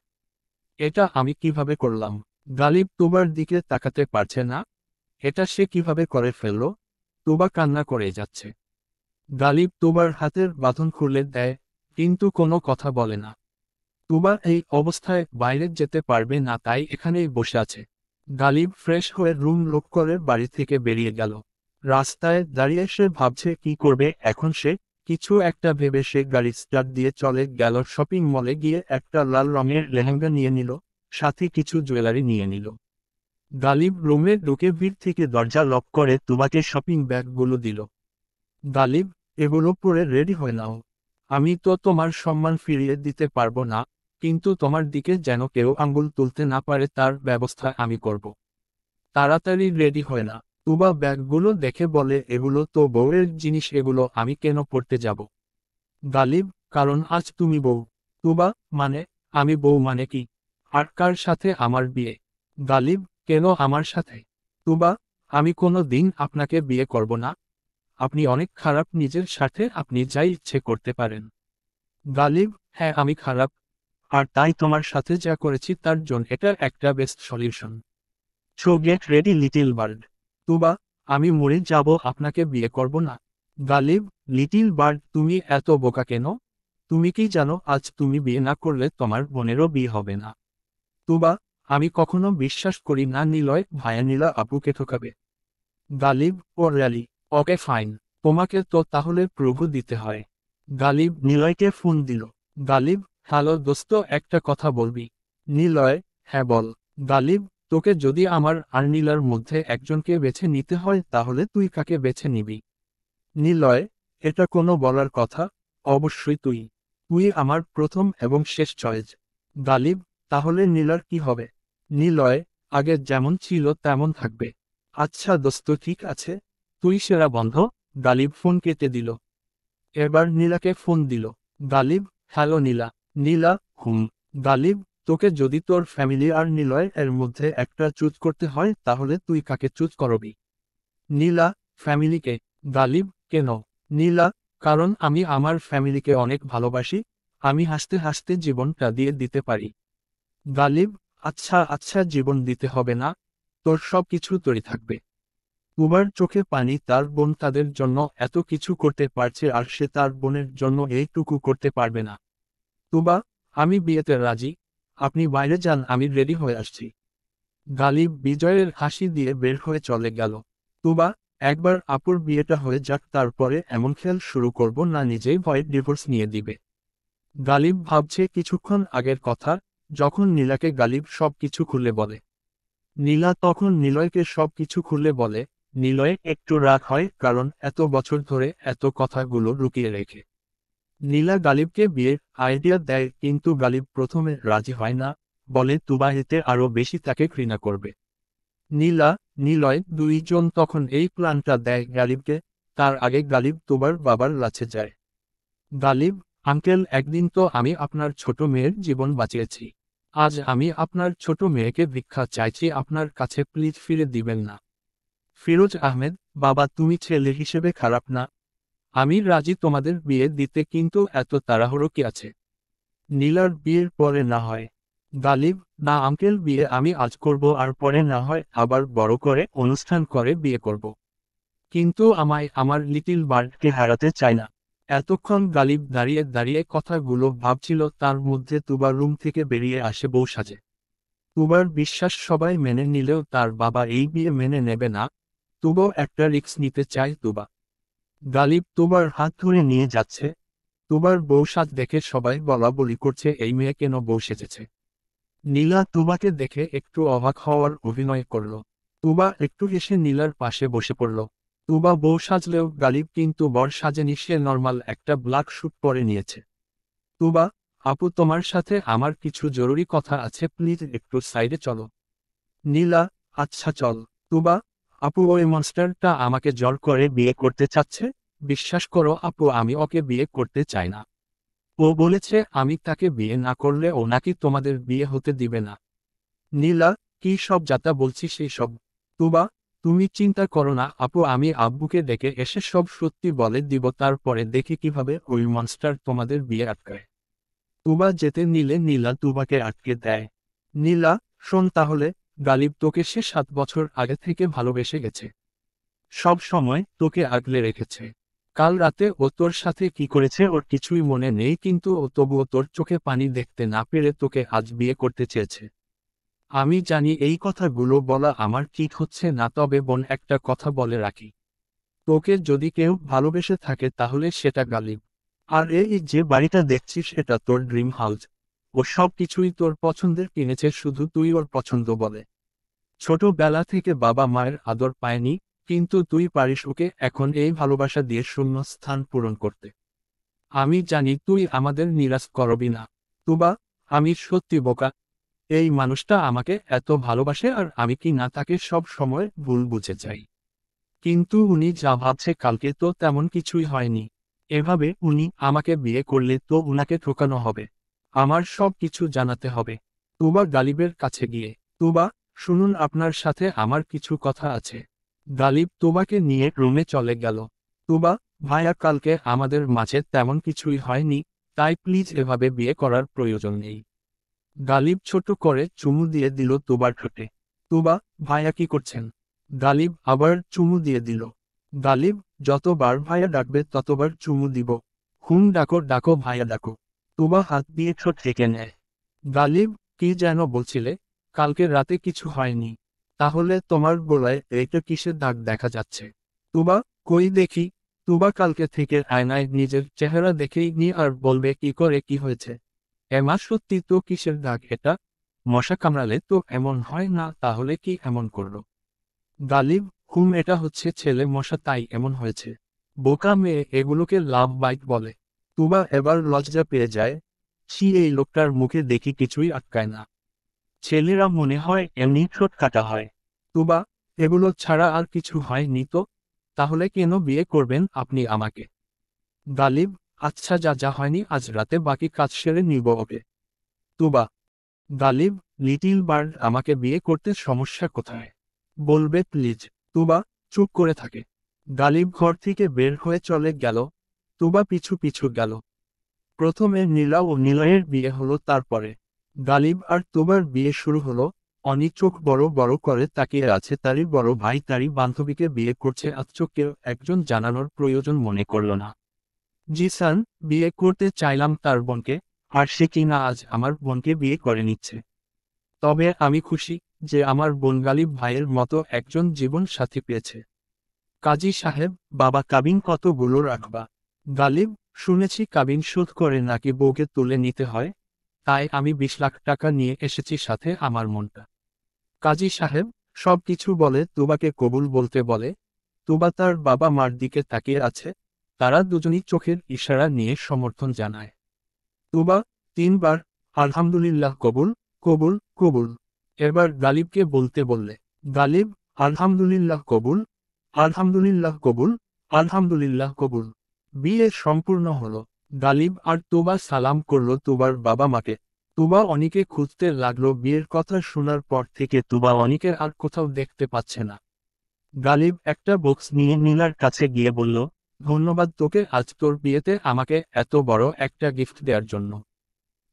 এটা আমি কিভাবে করলাম? গালিব তুবার দিকে তাকাতে পারছে না। এটা সে কিভাবে করে ফেলল? তুবা কান্না করে যাচ্ছে। গালিব তুবার হাতের বাঁধন খুলে দেয়, কিন্তু কোনো কথা বলে না। তুবা এই অবস্থায় বাইরে যেতে পারবে না, তাই এখানেই বসে আছে। গালিব ফ্রেশ হয়ে রুম লক করে বাড়ি থেকে বেরিয়ে গেল। রাস্তায় দাঁড়িয়ে সে ভাবছে কি করবে এখন সে। কিছু একটা ভেবে সে গাড়ি স্টার্ট দিয়ে চলে গেল শপিং মলে, গিয়ে একটা লাল রঙের লেহেঙ্গা নিয়ে নিল, সাথে কিছু জুয়েলারি নিয়ে নিল। গালিব রুমে ঢুকে ভিড় থেকে দরজা লক করে তুবাকে শপিং ব্যাগগুলো দিল। গালিব, এগুলো পরে রেডি হয়ে নাও। আমি তো তোমার সম্মান ফিরিয়ে দিতে পারবো না, কিন্তু তোমার দিকে যেন কেউ আঙ্গুল তুলতে না পারে তার ব্যবস্থা আমি করব। তাড়াতাড়ি রেডি হয় না। তুবা ব্যাগগুলো দেখে বলে, এগুলো তো বউয়ের জিনিস, এগুলো আমি কেন পড়তে যাব? গালিব, কারণ আজ তুমি বউ। তুবা, মানে? আমি বউ মানে কি? আর কার সাথে আমার বিয়ে? গালিব, কেন আমার সাথে? তুবা, আমি কোনো দিন আপনাকে বিয়ে করব না। আপনি অনেক খারাপ, নিজের সাথে আপনি যাই ইচ্ছে করতে পারেন। গালিব, হ্যাঁ আমি খারাপ, আর তাই তোমার সাথে যা করেছি তার জন্য এটা একটা best solution. So get ready little bird. Tuba, আমি মরে যাব, আপনাকে বিয়ে করব না। গালিব, লিটিল বার্ড তুমি এত বোকা কেন? তুমি কি জানো আজ তুমি বিয়ে না করলে তোমার বোনেরও বিয়ে হবে না? তুবা, আমি কখনো বিশ্বাস করি না নিলয় ভায়া নীলা আপুকে ঠকাবে। গালিব, ও র্যালি, ওকে ফাইন। তোমাকে তো তাহলে প্রভু দিতে হয়। গালিব নিলয়কে ফোন দিল। গালিব, হ্যালো দোস্ত, একটা কথা বলবি? নিলয়, হ্যাঁ বল। গালিব, তোকে যদি আমার আর নীলার মধ্যে একজনকে বেছে নিতে হয় তাহলে তুই কাকে বেছে নিবি? নিলয়, এটা কোনো বলার কথা? অবশ্যই তুই। তুই আমার প্রথম এবং শেষ চয়েস। গালিব, তাহলে নীলার কি হবে? নিলয়, আগে যেমন ছিল তেমন থাকবে। আচ্ছা দোস্ত ঠিক আছে, তুই সেরা বন্ধ। গালিব ফোন কেটে দিল। এবার নীলাকে ফোন দিল। গালিব, হ্যালো নীলা। নীলা, হুম। গালিব, তোকে যদি তোর ফ্যামিলি আর নিলয় এর মধ্যে একটা চুজ করতে হয় তাহলে তুই কাকে চুজ করবি? নীলা, ফ্যামিলিকে। গালিব, কেন? নীলা, কারণ আমি আমার ফ্যামিলিকে অনেক ভালোবাসি, আমি হাসতে হাসতে জীবনটা দিয়ে দিতে পারি। গালিব, আচ্ছা আচ্ছা, জীবন দিতে হবে না, তোর সব কিছু তোরই থাকবে। তুবার চোখে পানি, তার বোন তাদের জন্য এত কিছু করতে পারছে আর সে তার বোনের জন্য এইটুকু করতে পারবে না। তুবা, আমি বিয়েতে রাজি, আপনি বাইরে যান, আমি রেডি হয়ে আসছি। গালিব বিজয়ের হাসি দিয়ে বের হয়ে চলে গেল। তুবা, একবার আপুর বিয়েটা হয়ে যাক, তারপরে এমন খেল শুরু করব না নিজেই ভয়ে ডিভোর্স নিয়ে দিবে। গালিব ভাবছে কিছুক্ষণ আগের কথা, যখন নীলাকে গালিব সব কিছু খুলে বলে। নীলা তখন নিলয়কে সব কিছু খুলে বলে। নিলয়ে একটু রাগ হয়, কারণ এত বছর ধরে এত কথাগুলো লুকিয়ে রেখে। নীলা গালিবকে বিয়ের আইডিয়া দেয়, কিন্তু গালিব প্রথমে রাজি হয় না, বলে তুবা এতে আরও বেশি তাকে ঘৃণা করবে। নীলা, নিলয় দুইজন তখন এই প্ল্যানটা দেয় গালিবকে। তার আগে গালিব তুবার বাবার কাছে যায়। গালিব, আঙ্কেল, একদিন তো আমি আপনার ছোট মেয়ের জীবন বাঁচিয়েছি। আজ আমি আপনার ছোট মেয়েকে ভিক্ষা চাইছি আপনার কাছে, প্লিজ ফিরে দিবেন না। ফিরোজ আহমেদ, বাবা তুমি ছেলে হিসেবে খারাপ না। আমি রাজি তোমাদের বিয়ে দিতে, কিন্তু এত তাড়াহুড়ো কি আছে? নীলার বিয়ের পরে না হয়? গালিব, না আঙ্কেল, বিয়ে আমি আজ করব, আর পরে না হয় আবার বড় করে অনুষ্ঠান করে বিয়ে করব। কিন্তু আমায় আমার লিটিল বার্ডকে হারাতে চাই না। এতক্ষণ গালিব দাঁড়িয়ে দাঁড়িয়ে কথাগুলো ভাবছিল, তার মধ্যে তুবা রুম থেকে বেরিয়ে আসে বউ সাজে। তুবার বিশ্বাস সবাই মেনে নিলেও তার বাবা এই বিয়ে মেনে নেবে না। তুবাও একটা রিস্ক নিতে চায়। তুবা গালিব তুবার হাত ধরে নিয়ে যাচ্ছে। তুবার বউ সাজ দেখে সবাই বলা বলি করছে, এই মেয়ে কেন বউ সেজেছে? নীলা তুবাকে দেখে একটু অবাক হওয়ার অভিনয় করল। তুবা একটু হেসে নীলার পাশে বসে পড়ল। তুবা বউ সাজলেও গালিব কিন্তু বর সাজেনি, সে নর্মাল একটা ব্ল্যাক স্যুট পরে নিয়েছে। তুবা, আপু তোমার সাথে আমার কিছু জরুরি কথা আছে, প্লিজ একটু সাইডে চলো। নীলা, আচ্ছা চল। তুবা, আপু ওই মনস্টারটা আমাকে জোর করে বিয়ে করতে চাচ্ছে। বিশ্বাস করো আপু, আমি ওকে বিয়ে করতে চাই না। ও বলেছে আমি তাকে বিয়ে না করলে ও নাকি তোমাদের বিয়ে হতে দিবে না। নীলা, কি সব যাতা বলছি সেই সব? তুবা, তুমি চিন্তা করো না আপু, আমি আব্বুকে ডেকে এসে সব সত্যি বলে দিব, তারপরে দেখি কিভাবে ওই মনস্টার তোমাদের বিয়ে আটকায়। তুবা যেতে নিলে নীলা তুবাকে আটকে দেয়। নীলা, শোন তাহলে, গালিব তোকে সে 7 বছর আগে থেকে ভালোবেসে গেছে। সব সময় তোকে আগলে রেখেছে। কাল রাতে ও তোর সাথে কি করেছে ওর কিছুই মনে নেই, কিন্তু ও তবুও তোর চোখে পানি দেখতে না পেরে তোকে আজ বিয়ে করতে চেয়েছে। আমি জানি এই কথাগুলো বলা আমার ঠিক হচ্ছে না, তবে বোন একটা কথা বলে রাখি, তোকে যদি কেউ ভালোবেসে থাকে তাহলে সেটা গালিব। আর এই যে বাড়িটা দেখছিস এটা তোর ড্রিম হাউস। ও সব কিছুই তোর পছন্দের কিনেছে, শুধু তুই ওর পছন্দ বলে। ছোটবেলা থেকে বাবা মায়ের আদর পায়নি, কিন্তু তুই পারিস ওকে এখন এই ভালোবাসা দিয়ে শূন্য স্থান পূরণ করতে। আমি জানি তুই আমাদের নিরাশ করবি না। তুবা, আমি সত্যি বোকা। এই মানুষটা আমাকে এত ভালোবাসে আর আমি কি না তাকে সব সময় ভুল বুঝে যাই। কিন্তু উনি যা ভাবছে কালকে তো তেমন কিছুই হয়নি। এভাবে উনি আমাকে বিয়ে করলে তো উনাকে ঠকানো হবে। আমার সব কিছু জানাতে হবে। তুবা গালিবের কাছে গিয়ে, তুবা, শুনুন আপনার সাথে আমার কিছু কথা আছে। গালিব তুবাকে নিয়ে রুমে চলে গেল। তুবা, ভাইয়া কালকে আমাদের মাঝে তেমন কিছুই হয়নি, তাই প্লিজ এভাবে বিয়ে করার প্রয়োজন নেই। গালিব ছোট করে চুমু দিয়ে দিল তুবার ঠোঁটে। তুবা, ভাইয়া কি করছেন? গালিব আবার চুমু দিয়ে দিল। গালিব, যতবার ভাইয়া ডাকবে ততবার চুমু দিব। ডাকো ডাকো ভাইয়া ডাকো। তুবা হাত দিয়ে ঠোঁট ঢেকে নেয়। গালিব, কি যেন বলছিলে? কালকে রাতে কিছু হয়নি। তাহলে তোমার গলায় এইটা কিসের দাগ দেখা যাচ্ছে? তুবা, কই দেখি। তুবা কালকে থেকে আয়নায় নিজের চেহারা দেখেই নি আর বলবে কি করে কি হয়েছে। এমা, সত্যি তো কিসের দাগ এটা? মশা কামড়ালে তো এমন হয় না, তাহলে কি এমন করলো? গালিব, এটা হচ্ছে ছেলে মশা, তাই এমন হয়েছে। বোকা মেয়ে, এগুলোকে লাভ বাইট বলে। তুবা এবার লজ্জা পেয়ে যায়। এই লোকটার মুখে দেখি কিছুই আটকায় না। ছেলেরা মনে হয় এমনি ঠোঁট কাটা হয়। তুবা, এগুলো ছাড়া আর কিছু হয়নি তো? তাহলে কেন বিয়ে করবেন আপনি আমাকে? গালিব, আচ্ছা, যা যা হয়নি আজ রাতে বাকি কাজ সেরে নিব ওকে। তুবা, গালিব, লিটিল বার্ড, আমাকে বিয়ে করতে সমস্যা কোথায়? বলবে প্লিজ। তুবা চুপ করে থাকে। গালিব ঘর থেকে বের হয়ে চলে গেল। তুবা পিছু পিছু গেল। প্রথমে নীলা ও নিলয়ের বিয়ে হলো, তারপরে গালিব আর তুবার বিয়ে শুরু হলো। অনি চোখ বড় বড় করে তাকিয়ে আছে, তারই বড় ভাই তারই বান্ধবীকে বিয়ে করছে, অথচ কেউ একজন জানানোর প্রয়োজন মনে করল না। জিসান, বিয়ে করতে চাইলাম তার বোনকে, আর সে কিনা আজ আমার বোনকে বিয়ে করে নিচ্ছে। তবে আমি খুশি যে আমার বোন গালিব ভাইয়ের মতো একজন জীবন সাথী পেয়েছে। কাজী সাহেব, বাবা কাবিন কতগুলো রাখবা? গালিব, শুনেছি কাবিন শোধ করে নাকি বউকে তুলে নিতে হয়, তাই আমি 20 লাখ টাকা নিয়ে এসেছি, সাথে আমার মনটা। কাজী সাহেব, সব কিছু বলে তুবাকে কবুল বলতে বলে। তুবা তার বাবা মার দিকে তাকিয়ে আছে, তারা দুজনই চোখের ইশারা নিয়ে সমর্থন জানায়। তুবা 3 বার আলহামদুলিল্লাহ, কবুল, কবুল, কবুল। এবার গালিবকে বলতে বললে। গালিব, আলহামদুলিল্লাহ কবুল, আলহামদুলিল্লাহ কবুল, আলহামদুলিল্লাহ কবুল। বিয়ে সম্পূর্ণ হলো। গালিব আর তুবা সালাম করলো তুবার বাবা মাকে। তুবা অনিকে খুঁজতে লাগলো। বিয়ের কথা শোনার পর থেকে তুবা অনিকের আর কোথাও দেখতে পাচ্ছে না। গালিব একটা বক্স নিয়ে নীলার কাছে গিয়ে বলল, ধন্যবাদ তোকে আজ তোর বিয়েতে আমাকে এত বড় একটা গিফট দেওয়ার জন্য।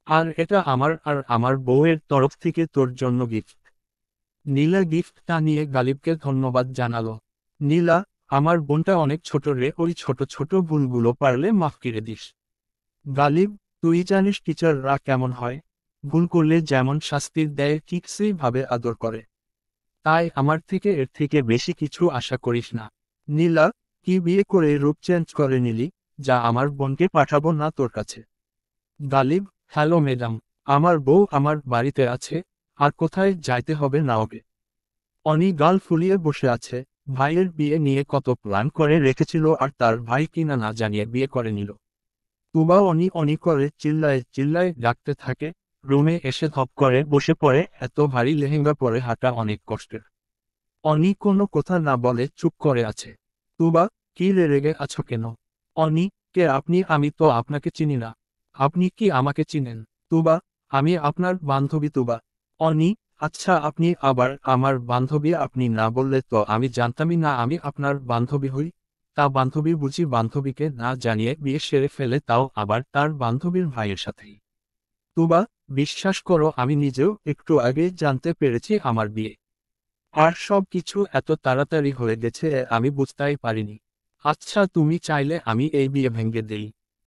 আর এটা আমার আর আমার বউয়ের তরফ থেকে তোর জন্য গিফট। নীলা গিফটটা নিয়ে গালিবকে ধন্যবাদ জানালো। নীলা, আমার বোনটা অনেক ছোট রে, ওই ছোট ছোট ভুলগুলো পারলে মাফ করে দিস। গালিব, তুই জানিস টিচাররা কেমন হয়, ভুল করলে যেমন শাস্তি দেয় ঠিক সেইভাবে আদর করে। তাই আমার থেকে এর থেকে বেশি কিছু আশা করিস না। নীলা, কি বিয়ে করে রূপ চেঞ্জ করে নিলি? যা, আমার বোনকে পাঠাবো না তোর কাছে। গালিব, হ্যালো ম্যাডাম, আমার বউ আমার বাড়িতে আছে, আর কোথায় যাইতে হবে না ওকে। অনি গাল ফুলিয়ে বসে আছে। ভাইয়ের বিয়ে নিয়ে কত প্ল্যান করে রেখেছিল, আর তার ভাই কিনা না জানিয়ে বিয়ে করে নিল। তুবা অনি অনি করে চিল্লায় চিল্লায় ডাকতে থাকে। রুমে এসে ধপ করে বসে পড়ে, এত ভারী লেহেঙ্গা পরে হাঁটা অনেক কষ্টের। অনি কোনো কথা না বলে চুপ করে আছে। তুবা, কি রেগে আছো কেন? অনি, কে আপনি? আমি তো আপনাকে চিনি না। আপনি কি আমাকে চিনেন? তুবা, আমি আপনার বান্ধবী তুবা। অনি, আচ্ছা, আপনি আবার আমার বান্ধবী? আপনি না বললে তো আমি জানতামই না আমি আপনার বান্ধবী হই। তা বান্ধবী বুঝি বান্ধবীকে না জানিয়ে বিয়ে সেরে ফেলে, তাও আবার তার বান্ধবীর ভাইয়ের সাথেই? তুবা, বিশ্বাস করো আমি নিজেও একটু আগে জানতে পেরেছি আমার বিয়ে। আর সব কিছু এত তাড়াতাড়ি হয়ে গেছে আমি বুঝতেই পারিনি। আচ্ছা, তুমি চাইলে আমি এই বিয়ে ভেঙে দেই।